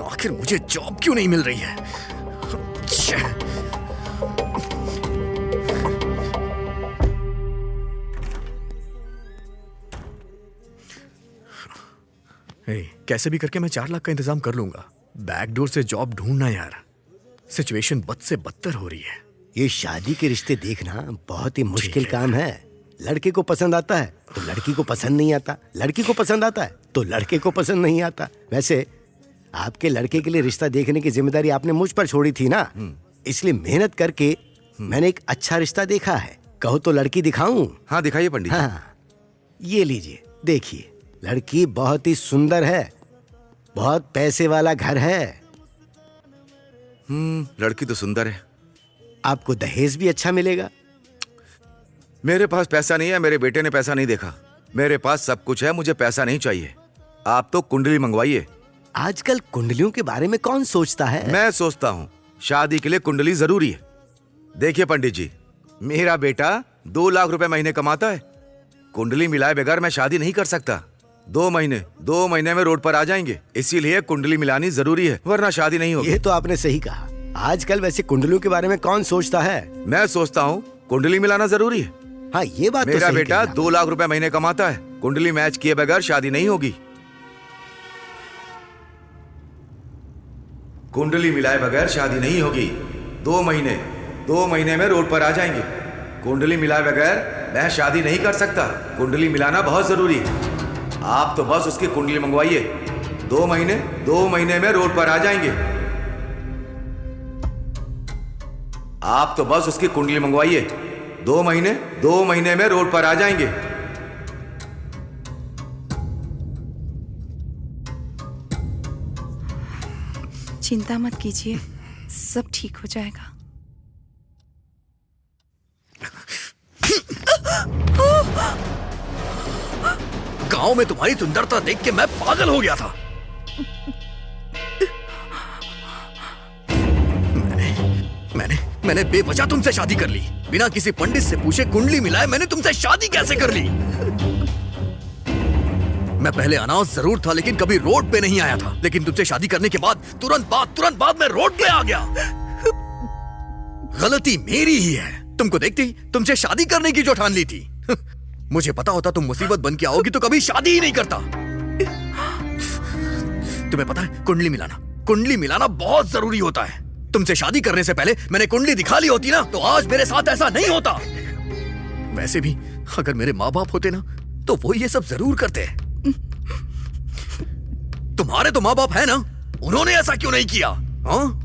आखिर मुझे जॉब क्यों नहीं मिल रही है? छे। कैसे भी करके मैं 4 लाख का इंतजाम कर लूंगा। बैकडोर से जॉब ढूंढना यार, सिचुएशन बद से बदतर हो रही है। ये शादी के रिश्ते देखना बहुत ही मुश्किल है। काम है। लड़के को पसंद आता है तो लड़की को पसंद नहीं आता, लड़की को पसंद आता है तो लड़के को पसंद नहीं आता। वैसे आपके लड़के के लिए रिश्ता देखने की जिम्मेदारी आपने मुझ पर छोड़ी थी ना, इसलिए मेहनत करके मैंने एक अच्छा रिश्ता देखा है। कहो तो लड़की दिखाऊं? हाँ दिखाइए पंडित जी। हाँ, ये लीजिए, देखिए। लड़की बहुत ही सुंदर है, बहुत पैसे वाला घर है। लड़की तो सुंदर है। आपको दहेज भी अच्छा मिलेगा। मेरे पास पैसा नहीं है, मेरे बेटे ने पैसा नहीं देखा। मेरे पास सब कुछ है, मुझे पैसा नहीं चाहिए। आप तो कुंडली मंगवाइए। आजकल कुंडलियों के बारे में कौन सोचता है? मैं सोचता हूँ शादी के लिए कुंडली जरूरी है। देखिए पंडित जी, मेरा बेटा 2 लाख रुपए महीने कमाता है। कुंडली मिलाए बगैर मैं शादी नहीं कर सकता। 2 महीने में रोड पर आ जाएंगे, इसीलिए कुंडली मिलानी जरूरी है, वरना शादी नहीं होगी। ये तो आपने सही कहा। आजकल वैसे कुंडलियों के बारे में कौन सोचता है? मैं सोचता हूँ कुंडली मिलाना जरूरी है। हाँ, ये बात तो मेरा सही बेटा कही 2 लाख रुपए महीने कमाता है। कुंडली मैच किए बगैर शादी नहीं होगी। कुंडली मिलाए बगैर शादी नहीं होगी। 2 महीने में रोड पर आ जाएंगे। कुंडली मिलाए बगैर मैं शादी नहीं कर सकता। कुंडली मिलाना बहुत जरूरी है। आप तो बस उसकी कुंडली मंगवाइए। 2 महीने में रोड पर आ जाएंगे। आप तो बस उसकी कुंडली मंगवाइए। 2 महीने में रोड पर आ जाएंगे। चिंता मत कीजिए, सब ठीक हो जाएगा। गांव में तुम्हारी सुंदरता देख के मैं पागल हो गया था। मैंने बेवजह तुमसे शादी कर ली, बिना किसी पंडित से पूछे कुंडली मिलाए मैंने तुमसे शादी कैसे कर ली? मैं पहले अनाथ जरूर था, लेकिन कभी रोड पे नहीं आया था। लेकिन तुमसे शादी करने के बाद तुरंत बाद मैं रोड पे आ गया। गलती मेरी ही है। तुमको देखते ही तुमसे शादी करने की जो ठान ली थी। मुझे पता होता तुम मुसीबत बन के आओगी तो कभी शादी ही नहीं करता। तुम्हें पता है कुंडली मिलाना बहुत जरूरी होता है। तुमसे शादी करने से पहले मैंने कुंडली दिखा ली होती ना, तो आज मेरे साथ ऐसा नहीं होता। वैसे भी अगर मेरे माँ बाप होते ना, तो वो ये सब जरूर करते। तुम्हारे तो माँ बाप है ना, उन्होंने ऐसा क्यों नहीं किया? हाँ?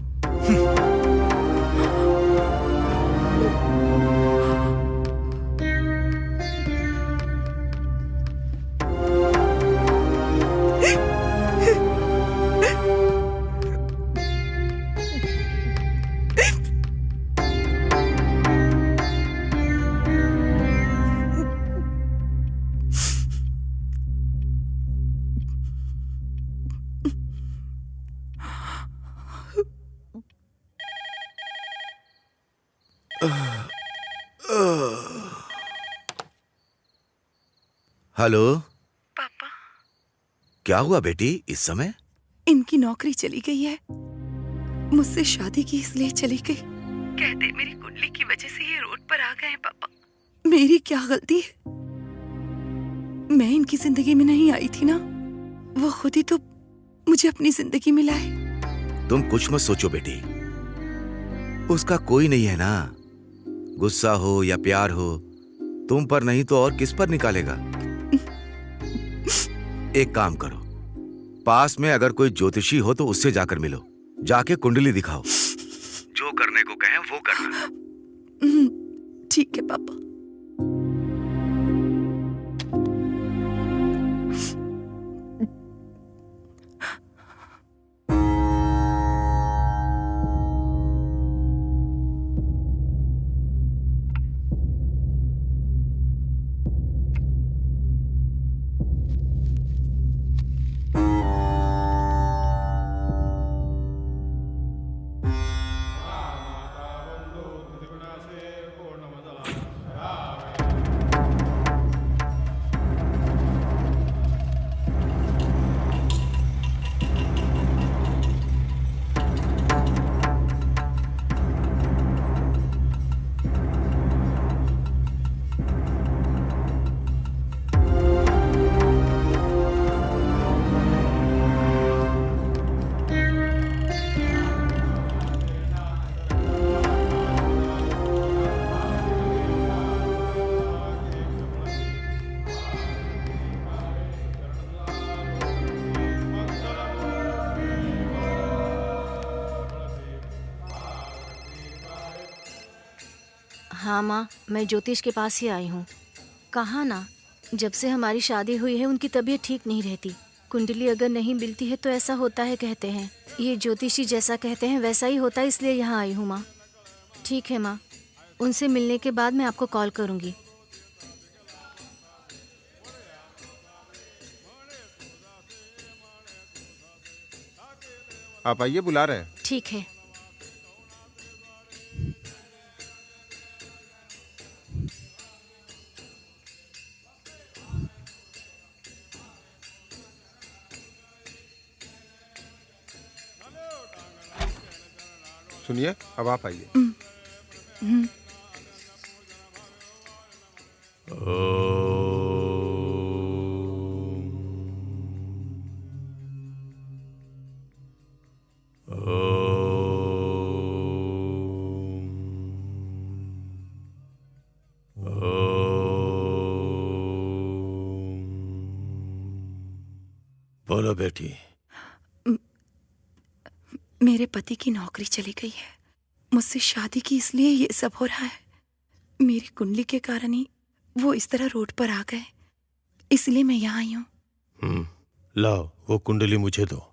हेलो पापा, क्या हुआ बेटी इस समय? इनकी नौकरी चली गई है। मुझसे शादी की इसलिए चली गई। कहते मेरी कुंडली की वजह से ये रोड पर आ गए हैं। पापा, मेरी क्या गलती है? मैं इनकी जिंदगी में नहीं आई थी ना, वो खुद ही तो मुझे अपनी जिंदगी में लाए। तुम कुछ मत सोचो बेटी, उसका कोई नहीं है ना। गुस्सा हो या प्यार हो, तुम पर नहीं तो और किस पर निकालेगा? एक काम करो, पास में अगर कोई ज्योतिषी हो तो उससे जाकर मिलो, जाके कुंडली दिखाओ। जो करने को कहें वो करना। ठीक है पापा। हाँ माँ, मैं ज्योतिष के पास ही आई हूँ। कहा ना, जब से हमारी शादी हुई है उनकी तबीयत ठीक नहीं रहती। कुंडली अगर नहीं मिलती है तो ऐसा होता है कहते हैं। ये ज्योतिषी जैसा कहते हैं वैसा ही होता है, इसलिए यहाँ आई हूँ माँ। ठीक है माँ, उनसे मिलने के बाद मैं आपको कॉल करूँगी। आप आइए, बुला रहे हैं। ठीक है। सुनिए, अब आप आइए। बोलो बेटी। मेरे पति की नौकरी चली गई है, मुझसे शादी की, इसलिए ये सब हो रहा है। मेरी कुंडली के कारण ही वो इस तरह रोड पर आ गए, इसलिए मैं यहाँ आई हूँ। लाओ वो कुंडली मुझे दो।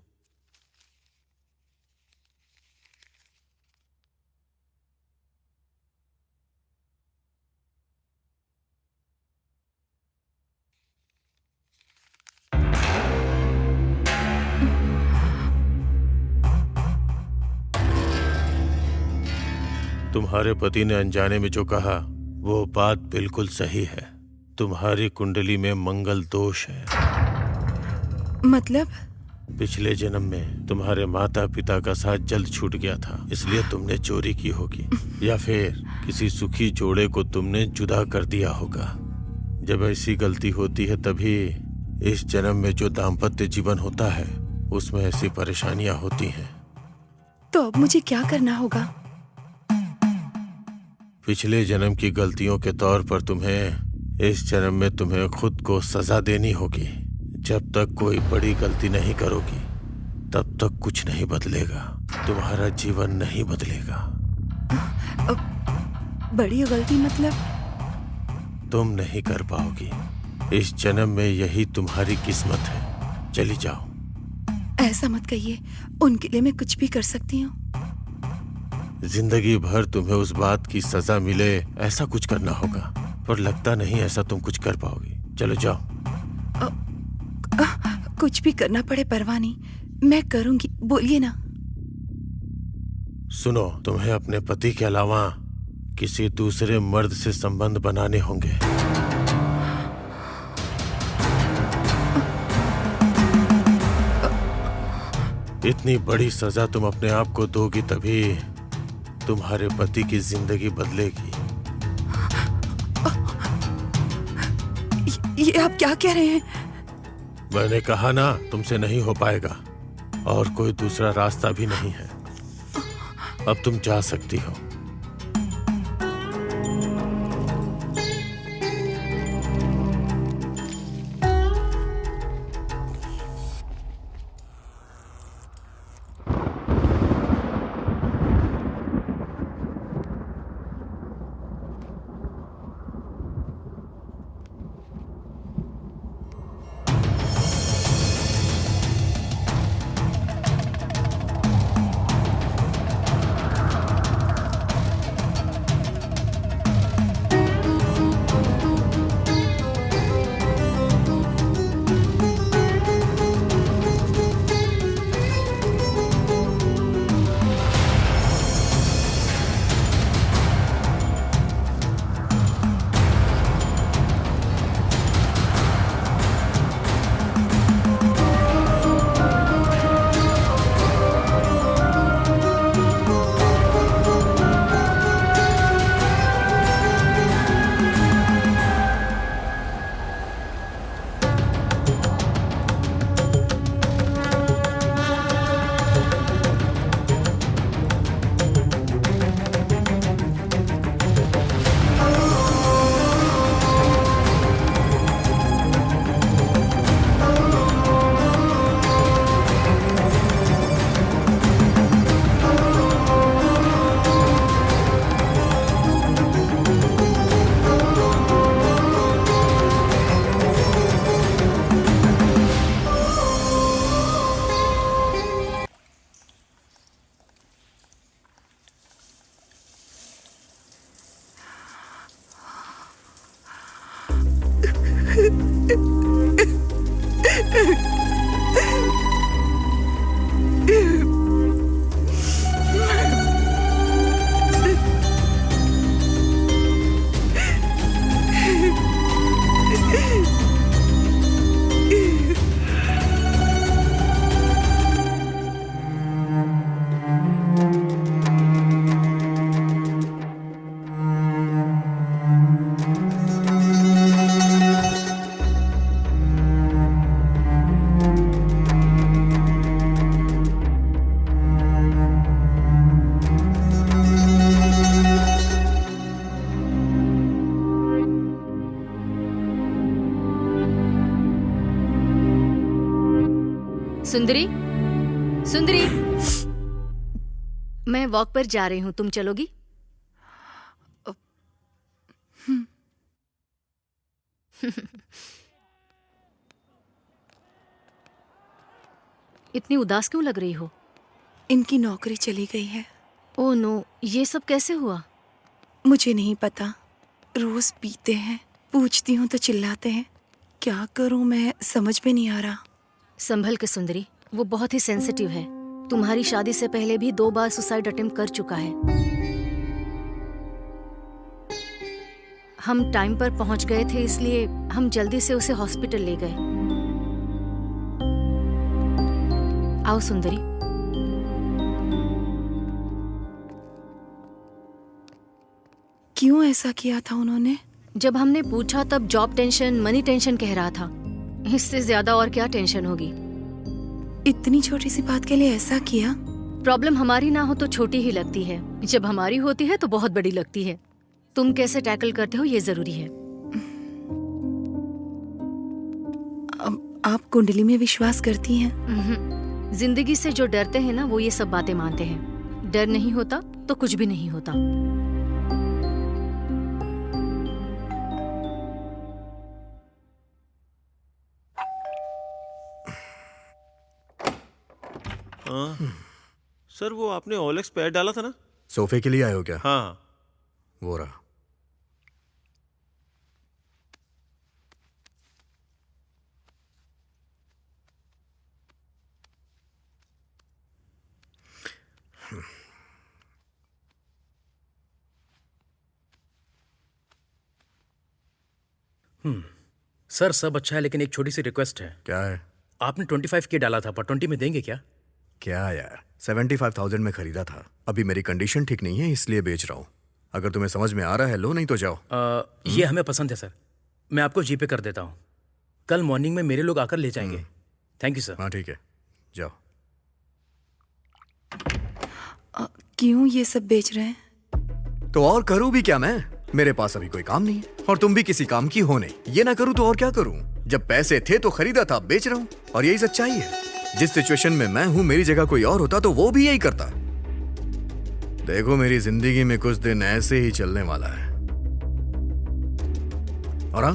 तुम्हारे पति ने अनजाने में जो कहा वो बात बिल्कुल सही है। तुम्हारी कुंडली में मंगल दोष है। मतलब? पिछले जन्म में तुम्हारे माता पिता का साथ जल्द छूट गया था, इसलिए तुमने चोरी की होगी, या फिर किसी सुखी जोड़े को तुमने जुदा कर दिया होगा। जब ऐसी गलती होती है तभी इस जन्म में जो दाम्पत्य जीवन होता है उसमें ऐसी परेशानियां होती हैं। तो अब मुझे क्या करना होगा? पिछले जन्म की गलतियों के तौर पर तुम्हें इस जन्म में तुम्हें खुद को सजा देनी होगी। जब तक कोई बड़ी गलती नहीं करोगी तब तक कुछ नहीं बदलेगा, तुम्हारा जीवन नहीं बदलेगा। बड़ी गलती मतलब? तुम नहीं कर पाओगी। इस जन्म में यही तुम्हारी किस्मत है। चली जाओ। ऐसा मत कहिए, उनके लिए मैं कुछ भी कर सकती हूँ। जिंदगी भर तुम्हें उस बात की सजा मिले ऐसा कुछ करना होगा, पर लगता नहीं ऐसा तुम कुछ कर पाओगी। चलो जाओ। कुछ भी करना पड़े परवाह नहीं, मैं करूंगी, बोलिए ना। सुनो, तुम्हें अपने पति के अलावा किसी दूसरे मर्द से संबंध बनाने होंगे। इतनी बड़ी सजा तुम अपने आप को दोगी तभी तुम्हारे पति की जिंदगी बदलेगी। ये आप क्या कह रहे हैं? मैंने कहा ना, तुमसे नहीं हो पाएगा और कोई दूसरा रास्ता भी नहीं है। अब तुम जा सकती हो। सुंदरी, सुंदरी, मैं वॉक पर जा रही हूँ, तुम चलोगी? इतनी उदास क्यों लग रही हो? इनकी नौकरी चली गई है। ओह नो, ये सब कैसे हुआ? मुझे नहीं पता। रोज पीते हैं, पूछती हूँ तो चिल्लाते हैं। क्या करूँ मैं समझ में नहीं आ रहा। संभल के सुंदरी, वो बहुत ही सेंसिटिव है। तुम्हारी शादी से पहले भी 2 बार सुसाइड अटेम्प्ट कर चुका है। हम टाइम पर पहुंच गए थे, इसलिए हम जल्दी से उसे हॉस्पिटल ले गए। आओ सुंदरी। क्यों ऐसा किया था उन्होंने? जब हमने पूछा तब जॉब टेंशन, मनी टेंशन कह रहा था। इससे ज्यादा और क्या टेंशन होगी? इतनी छोटी सी बात के लिए ऐसा किया? प्रॉब्लम हमारी ना हो तो छोटी ही लगती है, जब हमारी होती है तो बहुत बड़ी लगती है। तुम कैसे टैकल करते हो ये जरूरी है। आप कुंडली में विश्वास करती हैं? जिंदगी से जो डरते हैं ना, वो ये सब बातें मानते हैं। डर नहीं होता तो कुछ भी नहीं होता। सर, वो आपने ओलेक्स पैड डाला था ना? सोफे के लिए आए हो क्या? हाँ। वो रहा। सर सब अच्छा है, लेकिन एक छोटी सी रिक्वेस्ट है। क्या है? आपने 25 के डाला था, पर 20 में देंगे क्या? क्या यार, 75,000 में खरीदा था। अभी मेरी कंडीशन ठीक नहीं है, इसलिए बेच रहा हूँ। अगर तुम्हें समझ में आ रहा है लो, नहीं तो जाओ। ये हमें पसंद है सर, मैं आपको जीपे कर देता हूँ। कल मॉर्निंग में मेरे लोग आकर ले जाएंगे। Thank you sir. हाँ ठीक है, जाओ। क्यों ये सब बेच रहे हैं? तो और करूं भी क्या मैं? मेरे पास अभी कोई काम नहीं है और तुम भी किसी काम की हो नहीं। ये ना करूं तो और क्या करूं? जब पैसे थे तो खरीदा था, बेच रहा हूं और यही सच्चाई है। जिस सिचुएशन में मैं हूं, मेरी जगह कोई और होता तो वो भी यही करता। देखो, मेरी जिंदगी में कुछ दिन ऐसे ही चलने वाला है। और हाँ,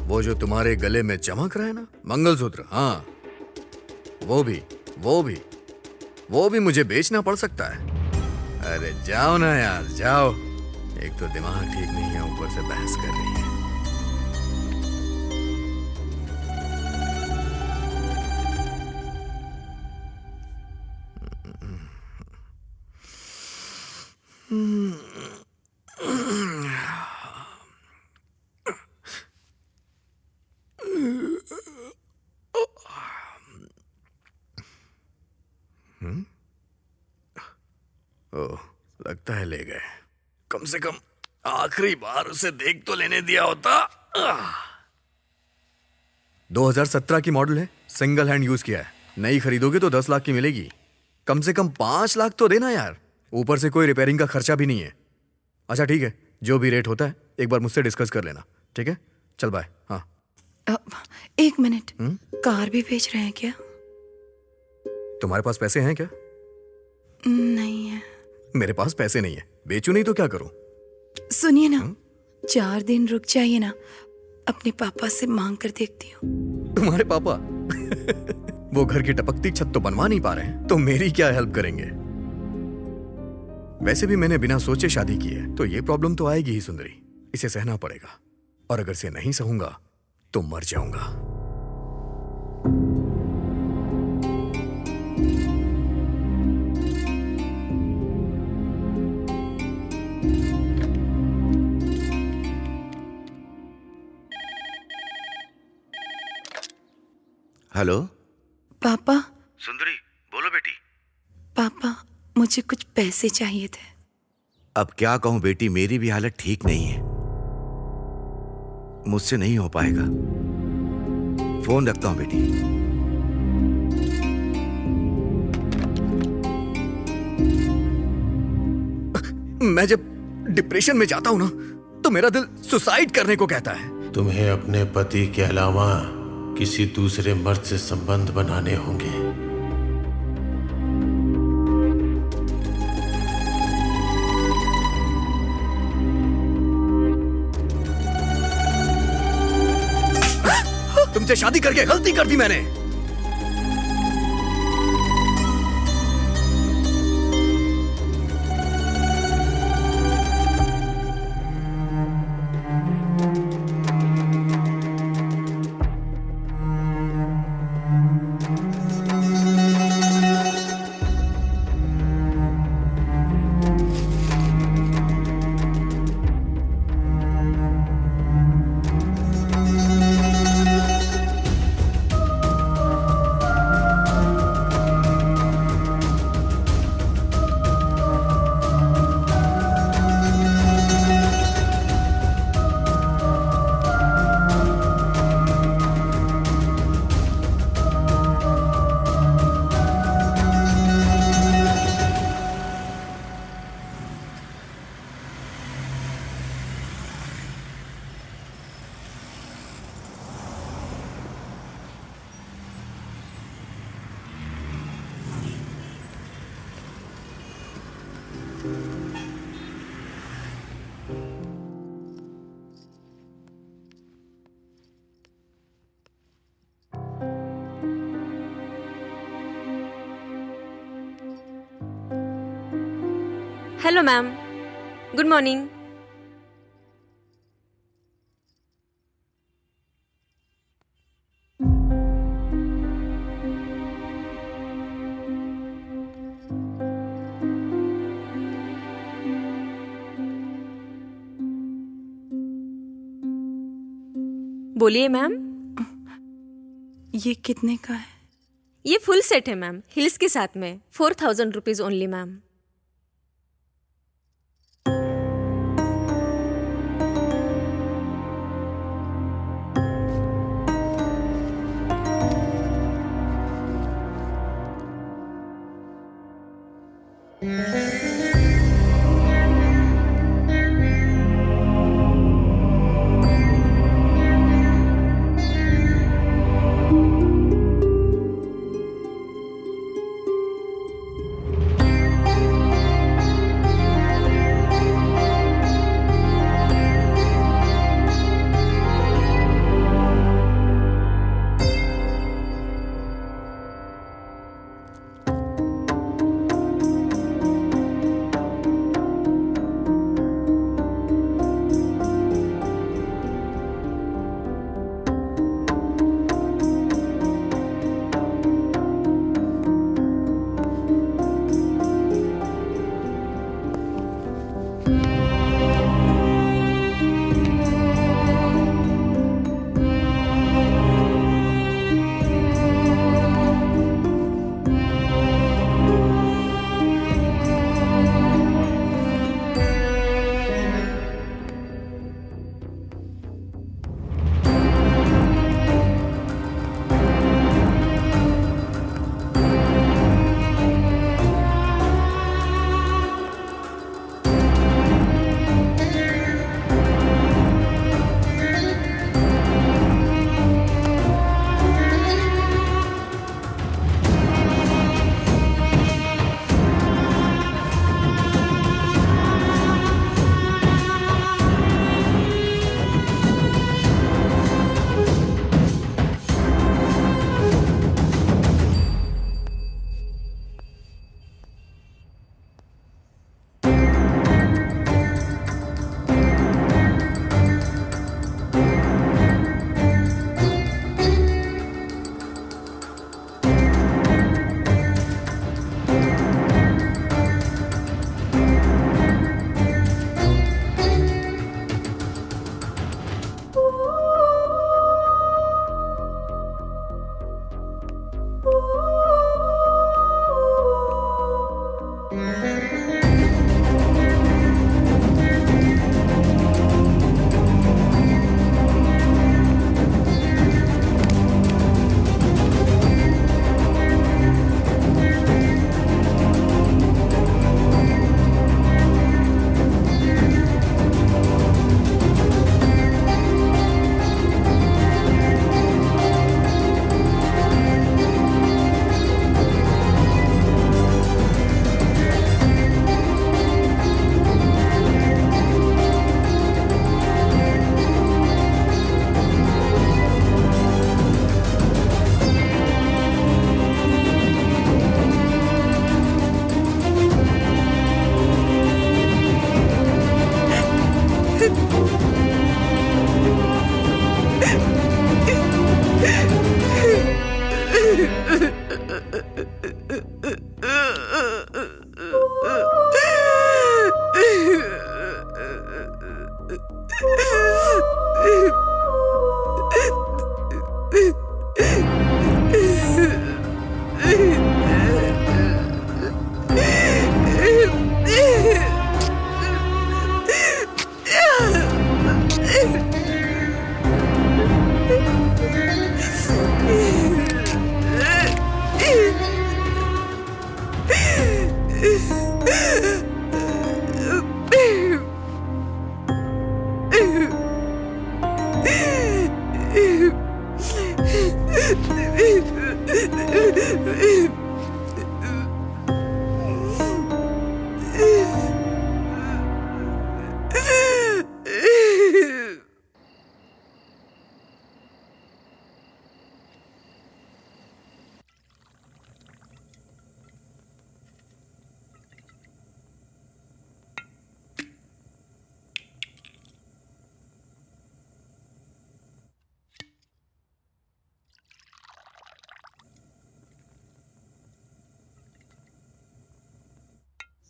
वो जो तुम्हारे गले में चमक रहा है ना, मंगलसूत्र, हाँ वो भी मुझे बेचना पड़ सकता है। अरे जाओ ना यार, जाओ। एक तो दिमाग ठीक नहीं है, ऊपर से बहस कर रही है। ओह, लगता है ले गए। कम से कम आखिरी बार उसे देख तो लेने दिया होता। 2017 की मॉडल है, सिंगल हैंड यूज किया है। नई खरीदोगे तो 10 लाख की मिलेगी। कम से कम 5 लाख तो देना यार। ऊपर से कोई रिपेयरिंग का खर्चा भी नहीं है। अच्छा ठीक है, जो भी रेट होता है एक बार मुझसे डिस्कस कर लेना, ठीक है? चल बाय। हाँ, 1 मिनट। कार भी बेच रहे हैं क्या? तुम्हारे पास पैसे हैं क्या? नहीं है। मेरे पास पैसे नहीं है, बेचूं नहीं तो क्या करूं? सुनिए ना, 4 दिन रुक जाइए ना, अपने पापा से मांग कर देखती हूँ। तुम्हारे पापा? वो घर की टपकती छत तो बनवा नहीं पा रहे हैं, तो मेरी क्या हेल्प करेंगे? वैसे भी मैंने बिना सोचे शादी की है, तो ये प्रॉब्लम तो आएगी ही सुंदरी। इसे सहना पड़ेगा, और अगर से नहीं सहूंगा तो मर जाऊंगा। हेलो पापा, सुंदरी, बोलो बेटी। पापा मुझे कुछ पैसे चाहिए थे। अब क्या कहूं बेटी, मेरी भी हालत ठीक नहीं है, मुझसे नहीं हो पाएगा। फोन रखता हूं बेटी। मैं जब डिप्रेशन में जाता हूं ना, तो मेरा दिल सुसाइड करने को कहता है। तुम्हें अपने पति के अलावा किसी दूसरे मर्द से संबंध बनाने होंगे। तुमसे शादी करके गलती कर दी मैंने। Hello ma'am, good morning. बोलिए मैम। ये कितने का है? ये फुल सेट है मैम, हिल्स के साथ में। 4000 रुपीज ओनली मैम।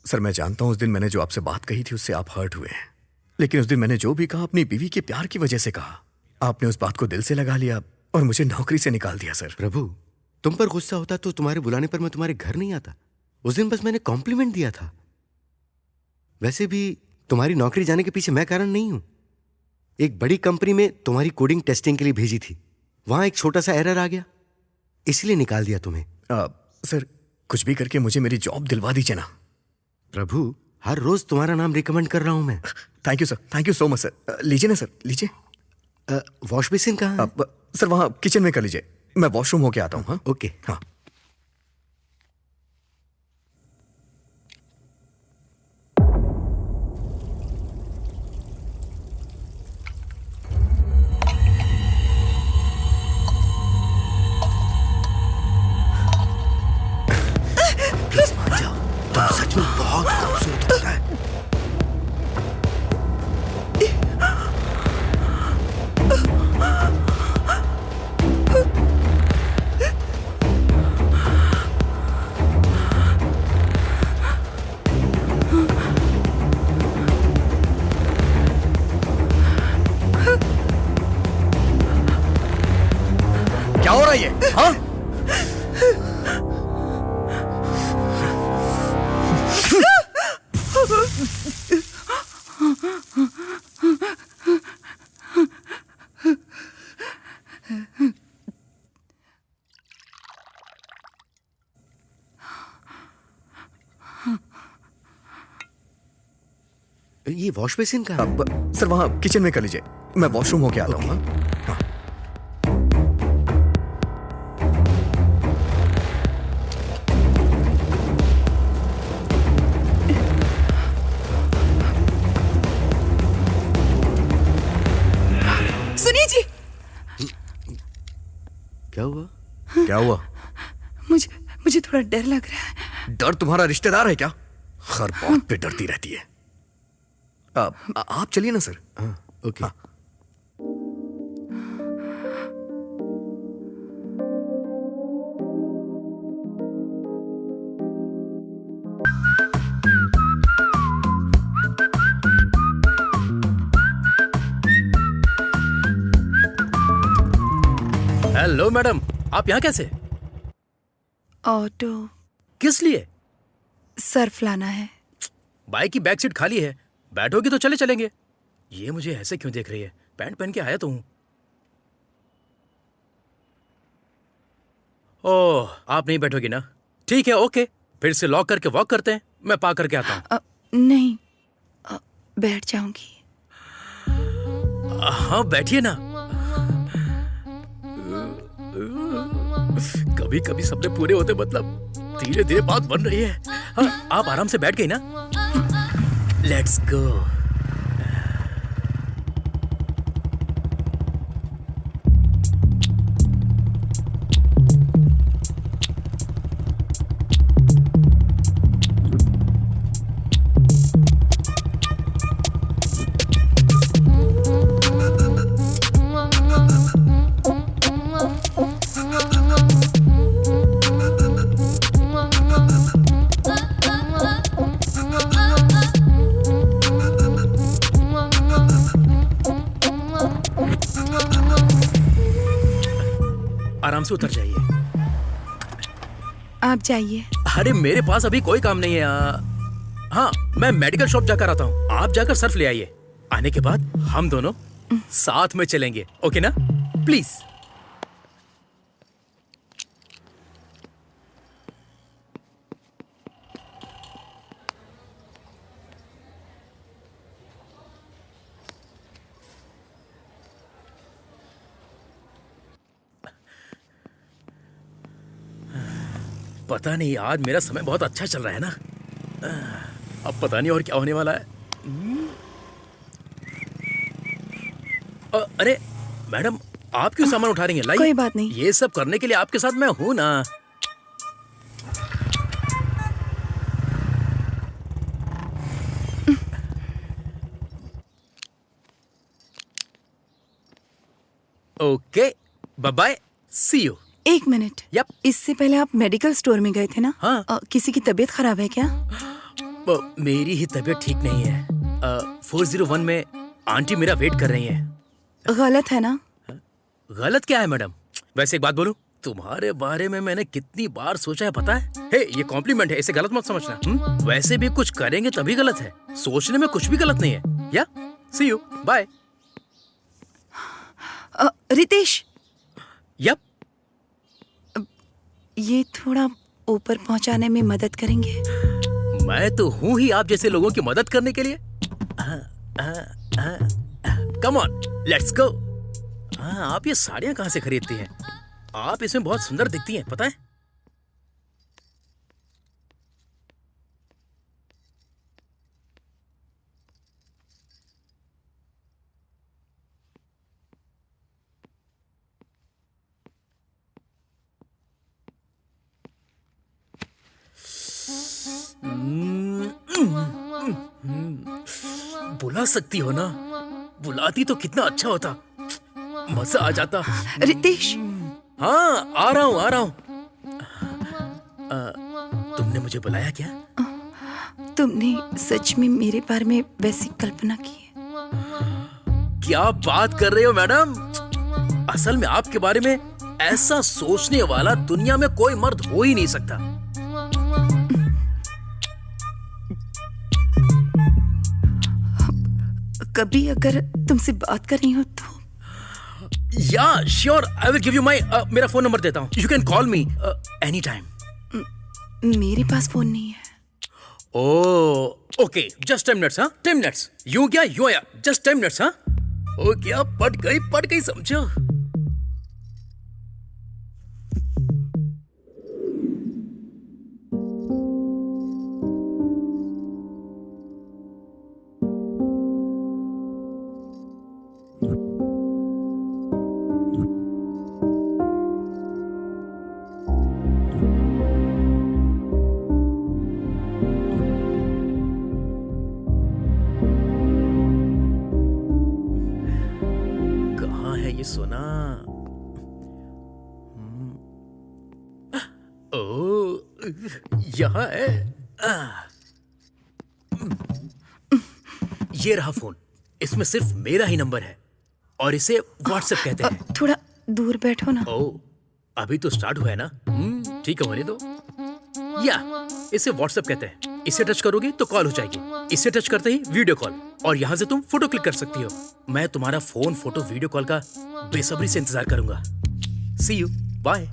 सर मैं जानता हूं उस दिन मैंने जो आपसे बात कही थी उससे आप हर्ट हुए हैं, लेकिन उस दिन मैंने जो भी कहा अपनी बीवी के प्यार की वजह से कहा। आपने उस बात को दिल से लगा लिया और मुझे नौकरी से निकाल दिया सर। प्रभु, तुम पर गुस्सा होता तो तुम्हारे बुलाने पर मैं तुम्हारे घर नहीं आता। उस दिन बस मैंने कॉम्प्लीमेंट दिया था। वैसे भी तुम्हारी नौकरी जाने के पीछे मैं कारण नहीं हूं। एक बड़ी कंपनी में तुम्हारी कोडिंग टेस्टिंग के लिए भेजी थी, वहां एक छोटा सा एरर आ गया, इसलिए निकाल दिया तुम्हें। सर कुछ भी करके मुझे मेरी जॉब दिलवा दीजिए ना। प्रभु, हर रोज तुम्हारा नाम रिकमेंड कर रहा हूं मैं। Thank you sir, thank you so much sir. लीजिए ना सर, लीजिए। वॉश बेसिन कहाँ है? सर वहां किचन में कर लीजिए, मैं वॉशरूम होके आता हूँ। हाँ ओके। हाँ। प्लीज मान जाओ, तुम सच में बहुत खूबसूरत होता है। क्या हो रहा है ये? हाँ? ये वॉश बेसिन कहाँ है? सर वहां किचन में कर लीजिए, मैं वॉशरूम होके आता हूँ। हाँ? सुनिए जी। क्या हुआ? क्या हुआ? मुझे थोड़ा डर लग रहा है। डर तुम्हारा रिश्तेदार है क्या? हर बात पे डरती रहती है। आप चलिए ना सर। हाँ, ओके। हाँ। हेलो मैडम, आप यहाँ कैसे? ऑटो किस लिए? सर्फ लाना है। बाइक की बैक सीट खाली है, बैठोगी तो चले चलेंगे। ये मुझे ऐसे क्यों देख रही है? पैंट पहन के आया तो हूं। ओह, आप नहीं बैठोगी ना? ठीक है, ओके। फिर से लॉक करके वॉक करते हैं, मैं पार्क करके आता हूं। नहीं, बैठ जाऊंगी। हाँ बैठिए ना। कभी कभी सपने पूरे होते, मतलब धीरे धीरे बात बन रही है। हाँ, आप आराम से बैठ गई ना? Let's go. आराम से उतर जाइए। आप जाइए। अरे मेरे पास अभी कोई काम नहीं है। हाँ, मैं मेडिकल शॉप जाकर आता हूँ। आप जाकर सर्फ ले आइए। आने के बाद हम दोनों साथ में चलेंगे, ओके ना? प्लीज। पता नहीं, आज मेरा समय बहुत अच्छा चल रहा है ना। अब पता नहीं और क्या होने वाला है। अरे मैडम, आप क्यों सामान उठा रही हैं? लाइए। कोई बात नहीं। ये सब करने के लिए आपके साथ मैं हूं ना। Okay, bye bye, see you. एक मिनट। यप। इससे पहले आप मेडिकल स्टोर में गए थे ना? हाँ। किसी की तबीयत खराब है क्या? मेरी ही तबीयत ठीक नहीं है। 401 में आंटी मेरा वेट कर रही हैं। गलत है ना? गलत क्या है मैडम? वैसे एक बात बोलूं, तुम्हारे बारे में मैंने कितनी बार सोचा है पता है? हे, ये कॉम्प्लीमेंट है, इसे गलत मत समझना। वैसे भी कुछ करेंगे तभी गलत है, सोचने में कुछ भी गलत नहीं है। या सी यू, बाय। रितेश, यप। ये थोड़ा ऊपर पहुंचाने में मदद करेंगे? मैं तो हूं ही आप जैसे लोगों की मदद करने के लिए। Come on, let's go. आप ये साड़ियां कहां से खरीदती हैं? आप इसमें बहुत सुंदर दिखती हैं, पता है? बुला सकती हो ना? बुलाती तो कितना अच्छा होता, मजा आ जाता। रितेश, हाँ, आ रहा हूँ, आ रहा हूँ। तुमने मुझे बुलाया क्या? तुमने सच में मेरे बारे में वैसी कल्पना की है? क्या बात कर रहे हो मैडम? असल में आपके बारे में ऐसा सोचने वाला दुनिया में कोई मर्द हो ही नहीं सकता। कभी अगर तुमसे बात करनी हो तो? या sure, I will give you माई, मेरा फोन नंबर देता हूँ। You can call me any time. मेरे पास फोन नहीं है। Okay, just 10 minutes. हाँ, 10 मिनट्स। यूं क्या, यूं आया, जस्ट 10 मिनट्स। हाँ, ओ क्या, पट गई समझो। सोना, ओ, यहाँ है। ये रहा फोन, इसमें सिर्फ मेरा ही नंबर है और इसे व्हाट्सएप कहते हैं। थोड़ा दूर बैठो ना। ओ, अभी तो स्टार्ट हुआ है ना। ठीक है, होने दो। या इसे व्हाट्सएप कहते हैं। इसे टच करोगी तो कॉल हो जाएगी, इसे टच करते ही वीडियो कॉल, और यहाँ से तुम फोटो क्लिक कर सकती हो। मैं तुम्हारा फोन, फोटो, वीडियो कॉल का बेसब्री से इंतजार करूंगा। सी यू, बाय।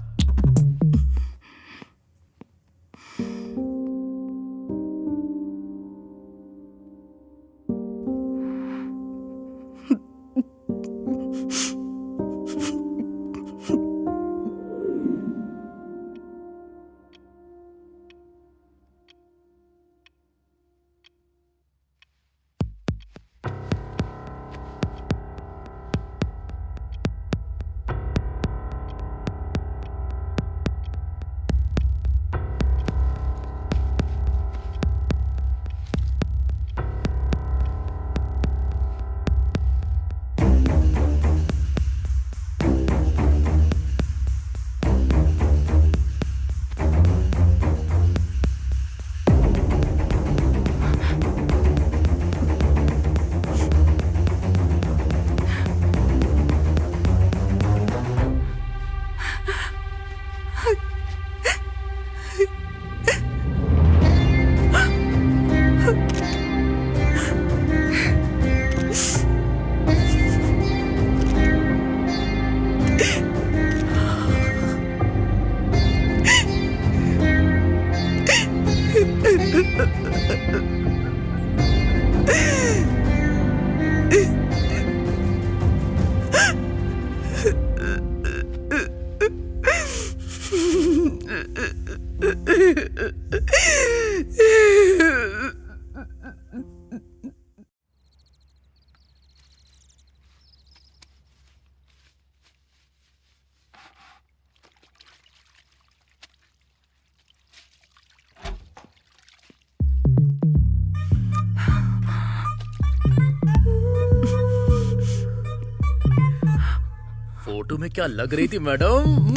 फोटो में क्या लग रही थी मैडम?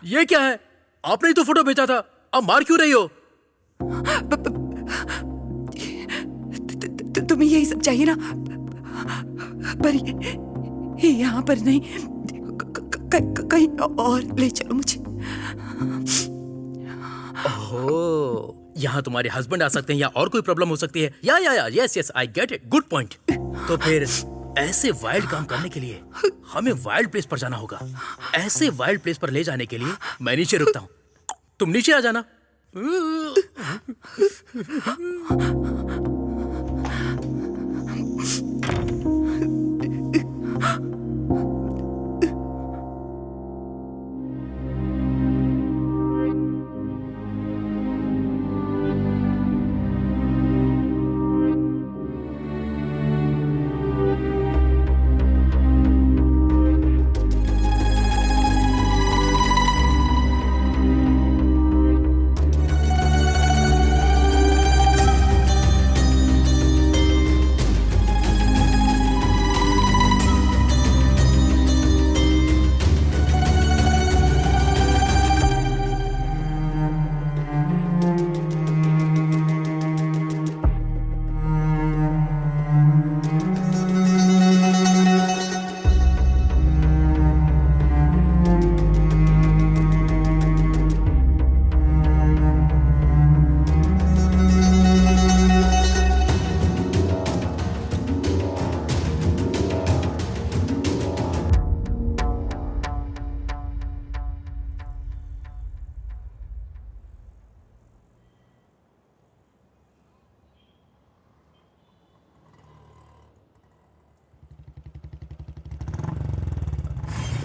ये क्या है? आपने ही तो फोटो भेजा था, अब मार क्यों रही हो? तुम्हें यही सब चाहिए ना, पर ये यहाँ पर नहीं, कहीं और ले चलो मुझे। ओह, यहाँ तुम्हारे हस्बैंड आ सकते हैं या और कोई प्रॉब्लम हो सकती है। या yes I get it, good point. तो फिर ऐसे वाइल्ड काम करने के लिए हमें वाइल्ड प्लेस पर जाना होगा। ऐसे वाइल्ड प्लेस पर ले जाने के लिए मैं नीचे रुकता हूँ, तुम नीचे आ जाना।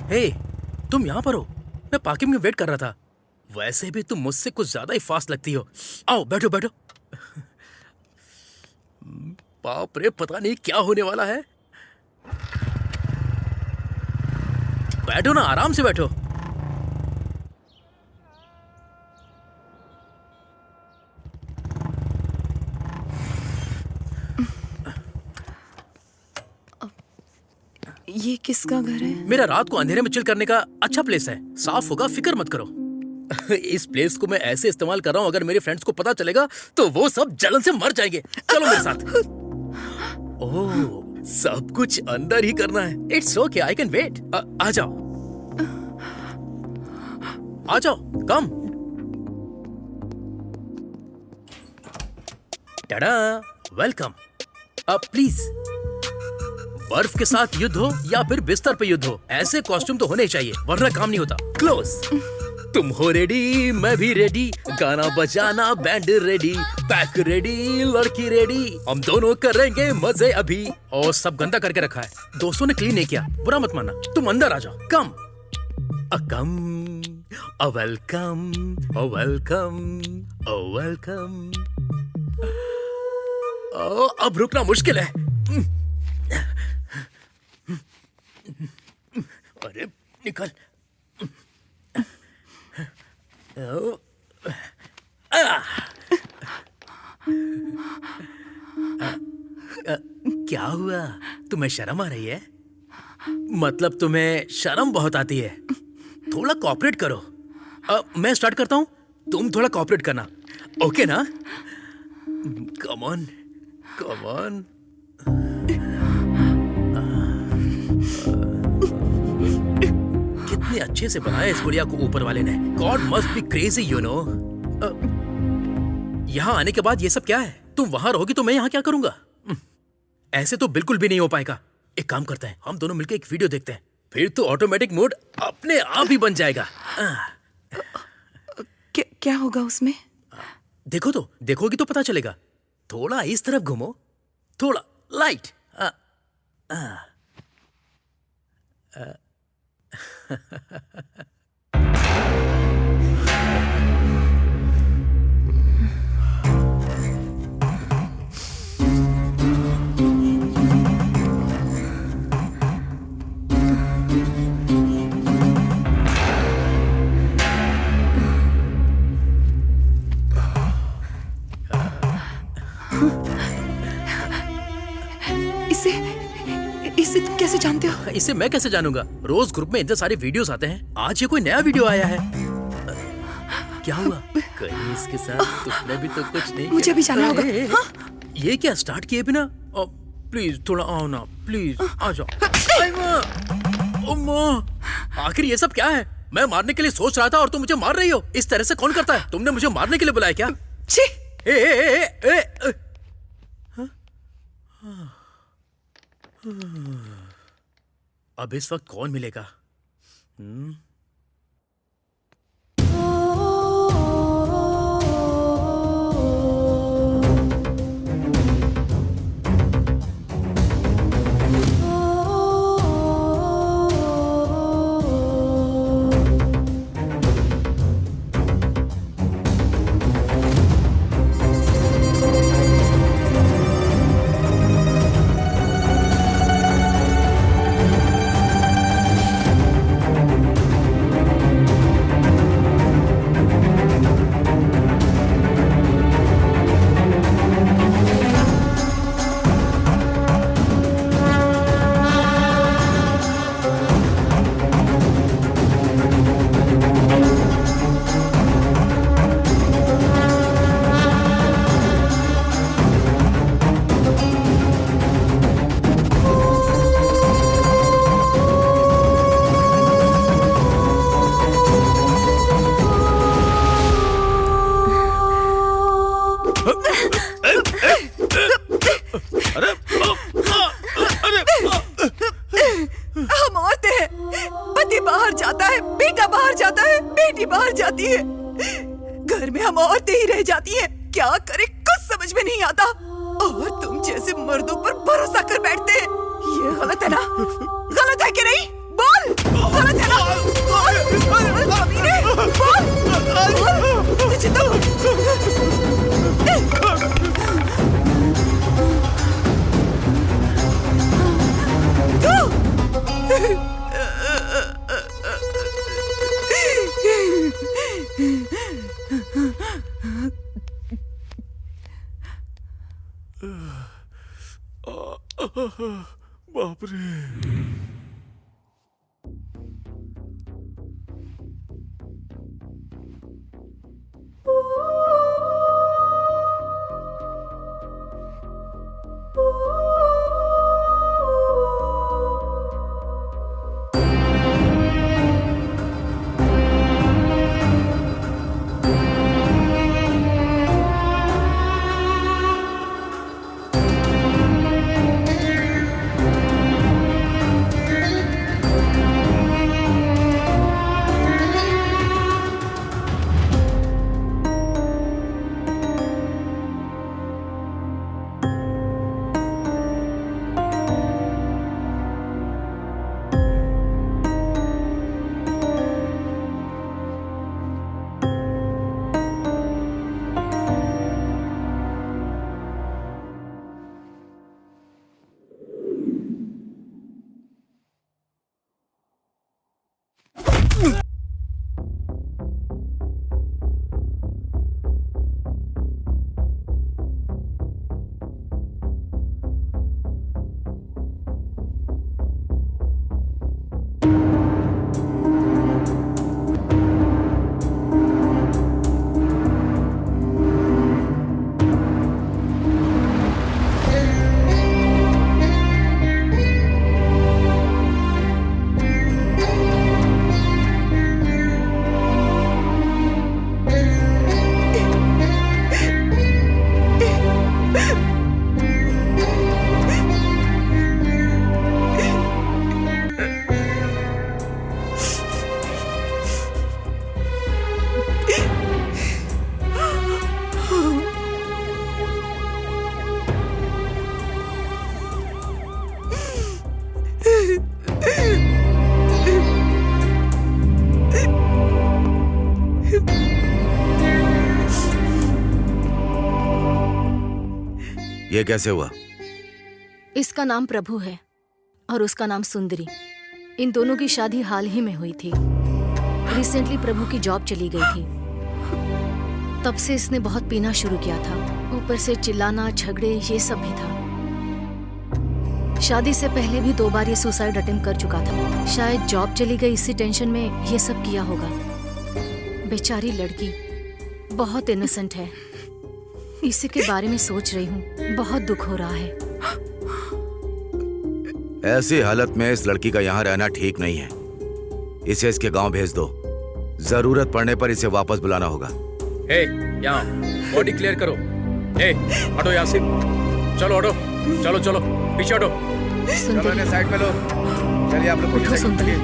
हे, तुम यहाँ पर हो? मैं पार्किंग में वेट कर रहा था। वैसे भी तुम मुझसे कुछ ज्यादा ही फास्ट लगती हो। आओ बैठो बैठो। बाप रे, पता नहीं क्या होने वाला है। बैठो ना, आराम से बैठो। ये किसका घर है? मेरा रात को अंधेरे में चिल करने का अच्छा प्लेस है। साफ होगा, फिक्र मत करो। इस प्लेस को मैं ऐसे इस्तेमाल कर रहा हूँ, अगर मेरे फ्रेंड्स को पता चलेगा तो वो सब जलन से मर जाएंगे। चलो मेरे साथ। ओह, सब कुछ अंदर ही करना है। It's okay, I can wait. आ जाओ, आ जाओ, कम। टाडा, वेलकम। प्लीज, बर्फ के साथ युद्ध हो या फिर बिस्तर पे युद्ध हो, ऐसे कॉस्ट्यूम तो होने चाहिए, वरना काम नहीं होता। क्लोज। तुम हो रेडी, मैं भी रेडी, गाना बजाना बैंड रेडी, पैक रेडी, लड़की रेडी, हम दोनों करेंगे मजे अभी। और सब गंदा करके रखा है, दोस्तों ने क्लीन नहीं किया, बुरा मत मानना। तुम अंदर आ जाओ, come come. Welcome, welcome, welcome. अब रुकना मुश्किल है। अरे निकल। क्या हुआ? तुम्हें शर्म आ रही है? मतलब तुम्हें शर्म बहुत आती है? थोड़ा कोऑपरेट करो। मैं स्टार्ट करता हूँ, तुम थोड़ा कोऑपरेट करना, ओके ना? कम ऑन, कम ऑन। कितने अच्छे से बनाया इस गुड़िया को ऊपर वाले ने। God must be crazy, you know. यहाँ आने के बाद ये सब क्या है? तुम वहां रहोगी तो मैं यहाँ क्या करूंगा? ऐसे तो बिल्कुल भी नहीं हो पाएगा। एक काम करते हैं, हम दोनों मिलकर एक वीडियो देखते हैं, फिर तो ऑटोमेटिक मोड अपने आप ही बन जाएगा। क्या होगा उसमें? देखो तो, देखोगी तो पता चलेगा। थोड़ा इस तरफ घूमो, थोड़ा लाइट। इसे इसे तुम कैसे जानते हो? इसे मैं कैसे जानूंगा? रोज ग्रुप में इतने सारे वीडियोस आते हैं, आज ये कोई नया वीडियो आया है। क्या हुआ? कहीं इसके साथ तुमने भी तो कुछ नहीं मुझे किया? भी जाना होगा। हाँ? ये क्या स्टार्ट किए बिना? प्लीज थोड़ा आओ ना, प्लीज आ जाओ। आई माँ, ओ माँ, आखिर ये सब क्या है? मैं मारने के लिए सोच रहा था और तुम मुझे मार रही हो। इस तरह से कौन करता है? तुमने मुझे मारने के लिए बुलाया क्या? छी! ए, ए, ए, ए, ए, अब इस वक्त कौन मिलेगा? हम औरतें हैं। पति बाहर जाता है, बेटा बाहर जाता है, बेटी बाहर जाती है, घर में हम औरतें ही रह जाती हैं। क्या करें कुछ समझ में नहीं आता। और तुम जैसे मर्दों पर भरोसा कर बैठते हैं। ये गलत है ना? गलत है कि नहीं? बोल, गलत है ना? बोल, कमीने, बोल, तुझे बाप रे। ये कैसे हुआ? इसका नाम प्रभु है और उसका नाम सुंदरी। इन दोनों की शादी हाल ही में हुई थी। रिसेंटली प्रभु की जॉब चली गई थी। तब से इसने बहुत पीना शुरू किया था। ऊपर से चिल्लाना, झगड़े, ये सब भी था। शादी से पहले भी 2 बार ये सुसाइड अटेम्प्ट कर चुका था। शायद जॉब चली गई, इसी टेंशन में ये सब किया होगा। बेचारी लड़की बहुत इनोसेंट है। इसी के बारे में सोच रही हूँ, बहुत दुख हो रहा है। ऐसी हालत में इस लड़की का यहाँ रहना ठीक नहीं है। इसे इसके गांव भेज दो। जरूरत पड़ने पर इसे वापस बुलाना होगा। हे, यहाँ बॉडी क्लियर करो। हे, हटो यहाँ से। चलो हटो, चलो चलो पीछे हटो। सुंदरी, साइड में लो। चलिए आप लोग उठो सुंदरी।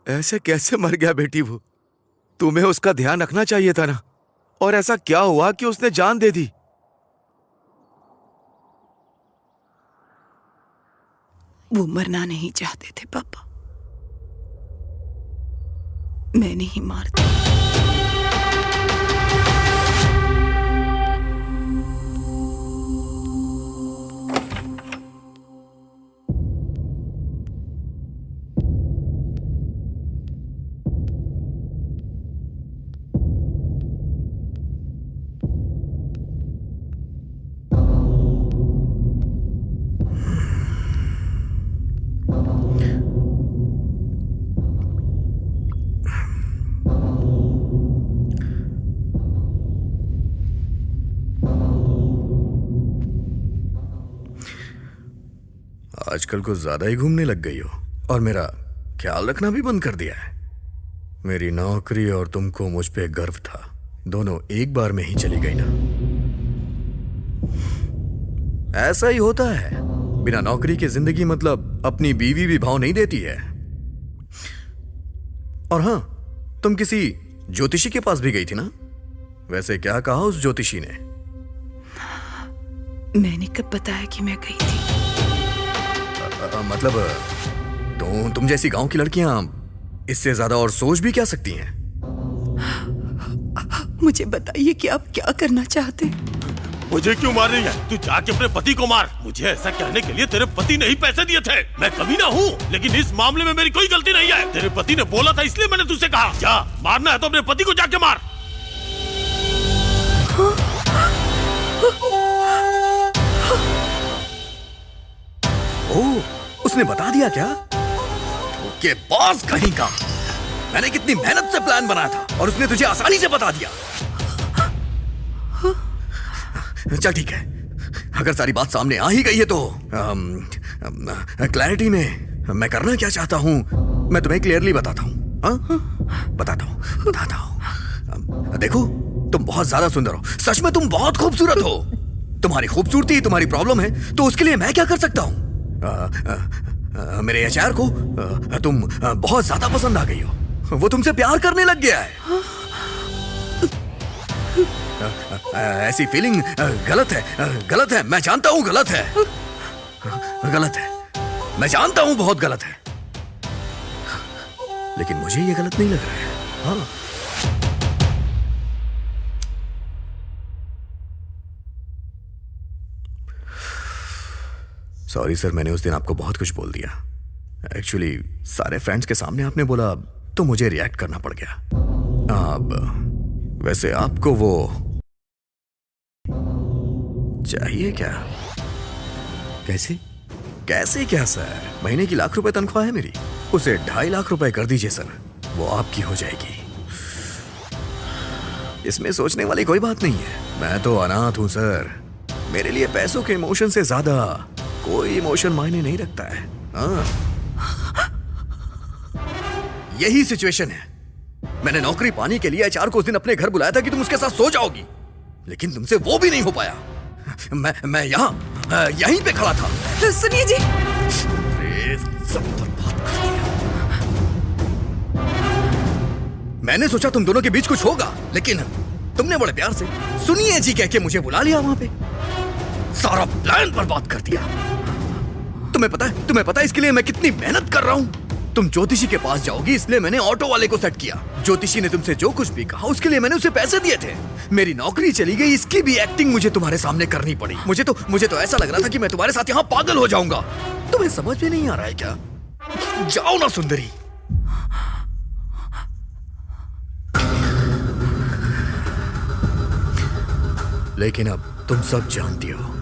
ऐसे कैसे मर गया बेटी वो? तुम्हें उसका ध्यान रखना चाहिए था ना। और ऐसा क्या हुआ कि उसने जान दे दी? वो मरना नहीं चाहते थे पापा, मैंने ही मार दिया। आजकल कुछ ज्यादा ही घूमने लग गई हो और मेरा ख्याल रखना भी बंद कर दिया है। मेरी नौकरी और तुमको मुझ पे गर्व था, दोनों एक बार में ही चली गई ना। ऐसा ही होता है, बिना नौकरी के जिंदगी मतलब अपनी बीवी भी भाव नहीं देती है। और हां, तुम किसी ज्योतिषी के पास भी गई थी ना? वैसे क्या कहा उस ज्योतिषी ने? मैंने कब बताया कि मैं गई थी? मतलब तुम जैसी गांव की लड़कियां इससे ज्यादा और सोच भी क्या सकती हैं? मुझे बताइए कि आप क्या करना चाहते हैं? मुझे क्यों मार रही है? तू जाके अपने पति को मार। मुझे ऐसा कहने के लिए तेरे पति ने ही पैसे दिए थे। मैं कमीना हूँ, लेकिन इस मामले में मेरी कोई गलती नहीं है। तेरे पति ने बोला था इसलिए मैंने तुझसे कहा, जा मारना है तो अपने पति को जाके मार। ओह, उसने बता दिया क्या? के बॉस कहीं का। मैंने कितनी मेहनत से प्लान बनाया था और उसने तुझे आसानी से बता दिया। चल ठीक है, अगर सारी बात सामने आ ही गई है तो क्लैरिटी में मैं करना क्या चाहता हूं मैं तुम्हें क्लियरली बताता हूं। बताता हूं। देखो, तुम बहुत ज्यादा सुंदर हो, सच में तुम बहुत खूबसूरत हो। तुम्हारी खूबसूरती तुम्हारी प्रॉब्लम है, तो उसके लिए मैं क्या कर सकता हूँ? मेरे एचआर को तुम बहुत ज्यादा पसंद आ गई हो, वो तुमसे प्यार करने लग गया है। ऐसी फीलिंग गलत है, मैं जानता हूं गलत है, मैं जानता हूं बहुत गलत है, लेकिन मुझे ये गलत नहीं लग रहा है। हाँ, सॉरी सर, मैंने उस दिन आपको बहुत कुछ बोल दिया। एक्चुअली सारे फ्रेंड्स के सामने आपने बोला तो मुझे रिएक्ट करना पड़ गया। अब वैसे आपको वो चाहिए क्या? कैसे क्या सर? महीने की ₹1,00,000 तनख्वाह है मेरी, उसे ₹2.5 लाख कर दीजिए सर, वो आपकी हो जाएगी। इसमें सोचने वाली कोई बात नहीं है, मैं तो अनाथ हूं सर। मेरे लिए पैसों के इमोशन से ज्यादा कोई इमोशन मायने नहीं रखता है। हाँ, यही सिचुएशन है। मैंने नौकरी पाने के लिए एचआर को उस दिन अपने घर बुलाया था कि तुम उसके साथ सो जाओगी, लेकिन तुमसे वो भी नहीं हो पाया। मैं यहीं पे खड़ा था। सुनिए जी, सब बर्बाद कर दिया। मैंने सोचा तुम दोनों के बीच कुछ होगा, लेकिन तुमने बड़े प्यार से सुनिए जी कह के मुझे बुला लिया वहां पे, सारा प्लान बर्बाद कर दिया। तुम्हें पता है इसके लिए मैं कितनी मेहनत कर रहा हूं? तुम ज्योतिषी के पास जाओगी इसलिए मैंने ऑटो वाले को सेट किया। ज्योतिषी ने तुमसे जो कुछ भी कहा उसके लिए मैंने उसे पैसे दिए थे। मेरी नौकरी चली गई, इसकी भी एक्टिंग मुझे तुम्हारे सामने करनी पड़ी। मुझे तो ऐसा लग रहा था कि मैं तुम्हारे साथ यहाँ पागल हो जाऊंगा। तुम्हें समझ में नहीं आ रहा है क्या? जाओ ना सुंदरी। लेकिन अब तुम सब जानती हो,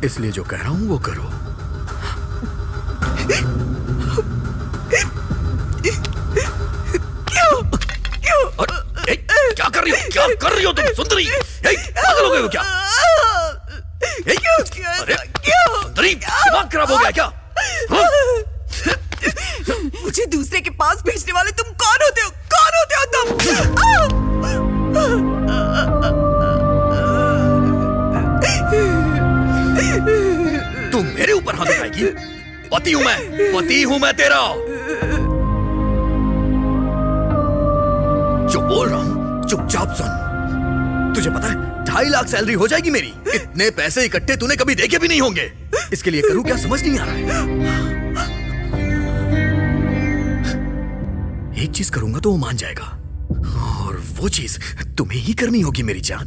इसलिए जो कह रहा हूं वो करो। क्या कर रही हो तुम सुंदरी? पागल हो गए हो क्या? अरे सुंदरी, दिमाग खराब हो गया क्या? मुझे दूसरे के पास भेजने वाले तुम कौन होते हो? तुम? तुम मेरे ऊपर हाथ उठाएगी? पति हूं मैं तेरा। जो बोल रहा हूं चुपचाप सुन। तुझे पता है 2.5 लाख सैलरी हो जाएगी मेरी। इतने पैसे इकट्ठे तूने कभी देखे भी नहीं होंगे। इसके लिए करूं क्या समझ नहीं आ रहा है। एक चीज करूंगा तो वो मान जाएगा, और वो चीज तुम्हें ही करनी होगी मेरी जान।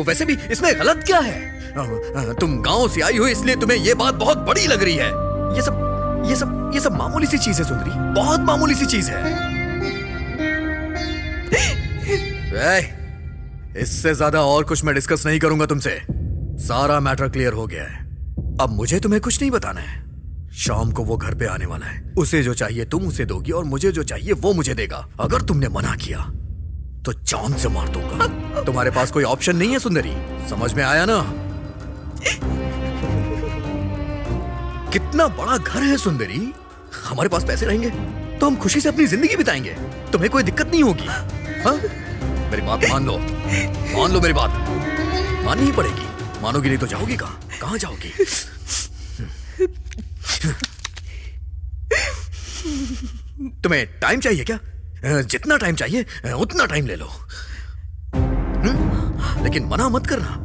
वैसे भी इसमें गलत क्या है? तुम गांव से आई हो इसलिए तुम्हें यह बात बहुत बड़ी लग रही है। ये सब मामूली सी चीज है सुंदरी, बहुत मामूली सी चीज है। इससे ज्यादा और कुछ मैं डिस्कस नहीं करूंगा तुमसे। सारा मैटर क्लियर हो गया है। अब मुझे तुम्हें कुछ नहीं बताना है। शाम को वो घर पे आने वाला है। उसे जो चाहिए तुम उसे दोगी और मुझे जो चाहिए वो मुझे देगा। अगर तुमने मना किया तो जान से मार दूंगा। तुम्हारे पास कोई ऑप्शन नहीं है सुंदरी, समझ में आया ना? कितना बड़ा घर है सुंदरी। हमारे पास पैसे रहेंगे तो हम खुशी से अपनी जिंदगी बिताएंगे। तुम्हें कोई दिक्कत नहीं होगी। हाँ, मेरी बात मान लो मेरी बात माननी ही पड़ेगी। मानोगी नहीं तो जाओगी कहाँ जाओगी? तुम्हें टाइम चाहिए क्या? जितना टाइम चाहिए उतना टाइम ले लो, लेकिन मना मत करना।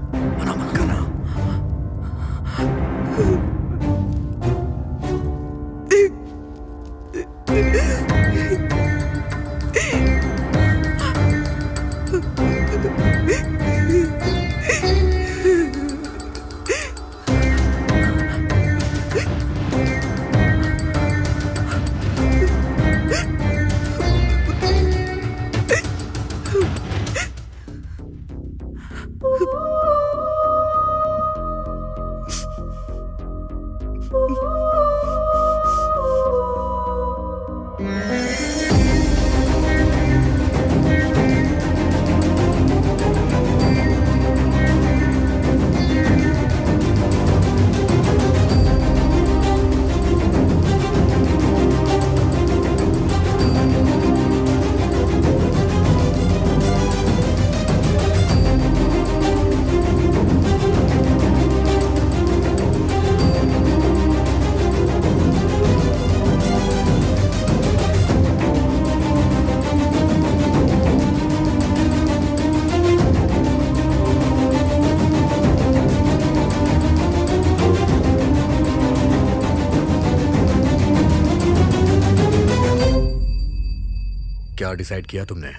डिसाइड किया तुमने?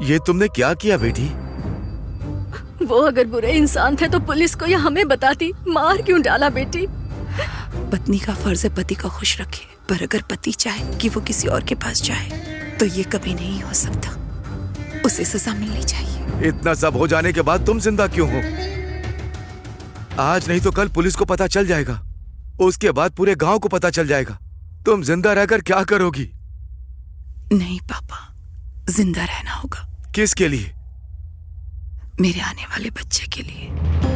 ये तुमने क्या किया बेटी? वो अगर बुरे इंसान थे तो पुलिस को या हमें बताती, मार क्यों डाला बेटी? पत्नी का फर्ज है पति को खुश रखे, पर अगर पति चाहे कि वो किसी और के पास जाए तो ये कभी नहीं हो सकता। उसे सजा मिलनी चाहिए। इतना सब हो जाने के बाद तुम जिंदा क्यों हो? आज नहीं तो कल पुलिस को पता चल जाएगा, उसके बाद पूरे गांव को पता चल जाएगा। तुम जिंदा रहकर क्या करोगी? नहीं पापा, जिंदा रहना होगा। किसके लिए? मेरे आने वाले बच्चे के लिए।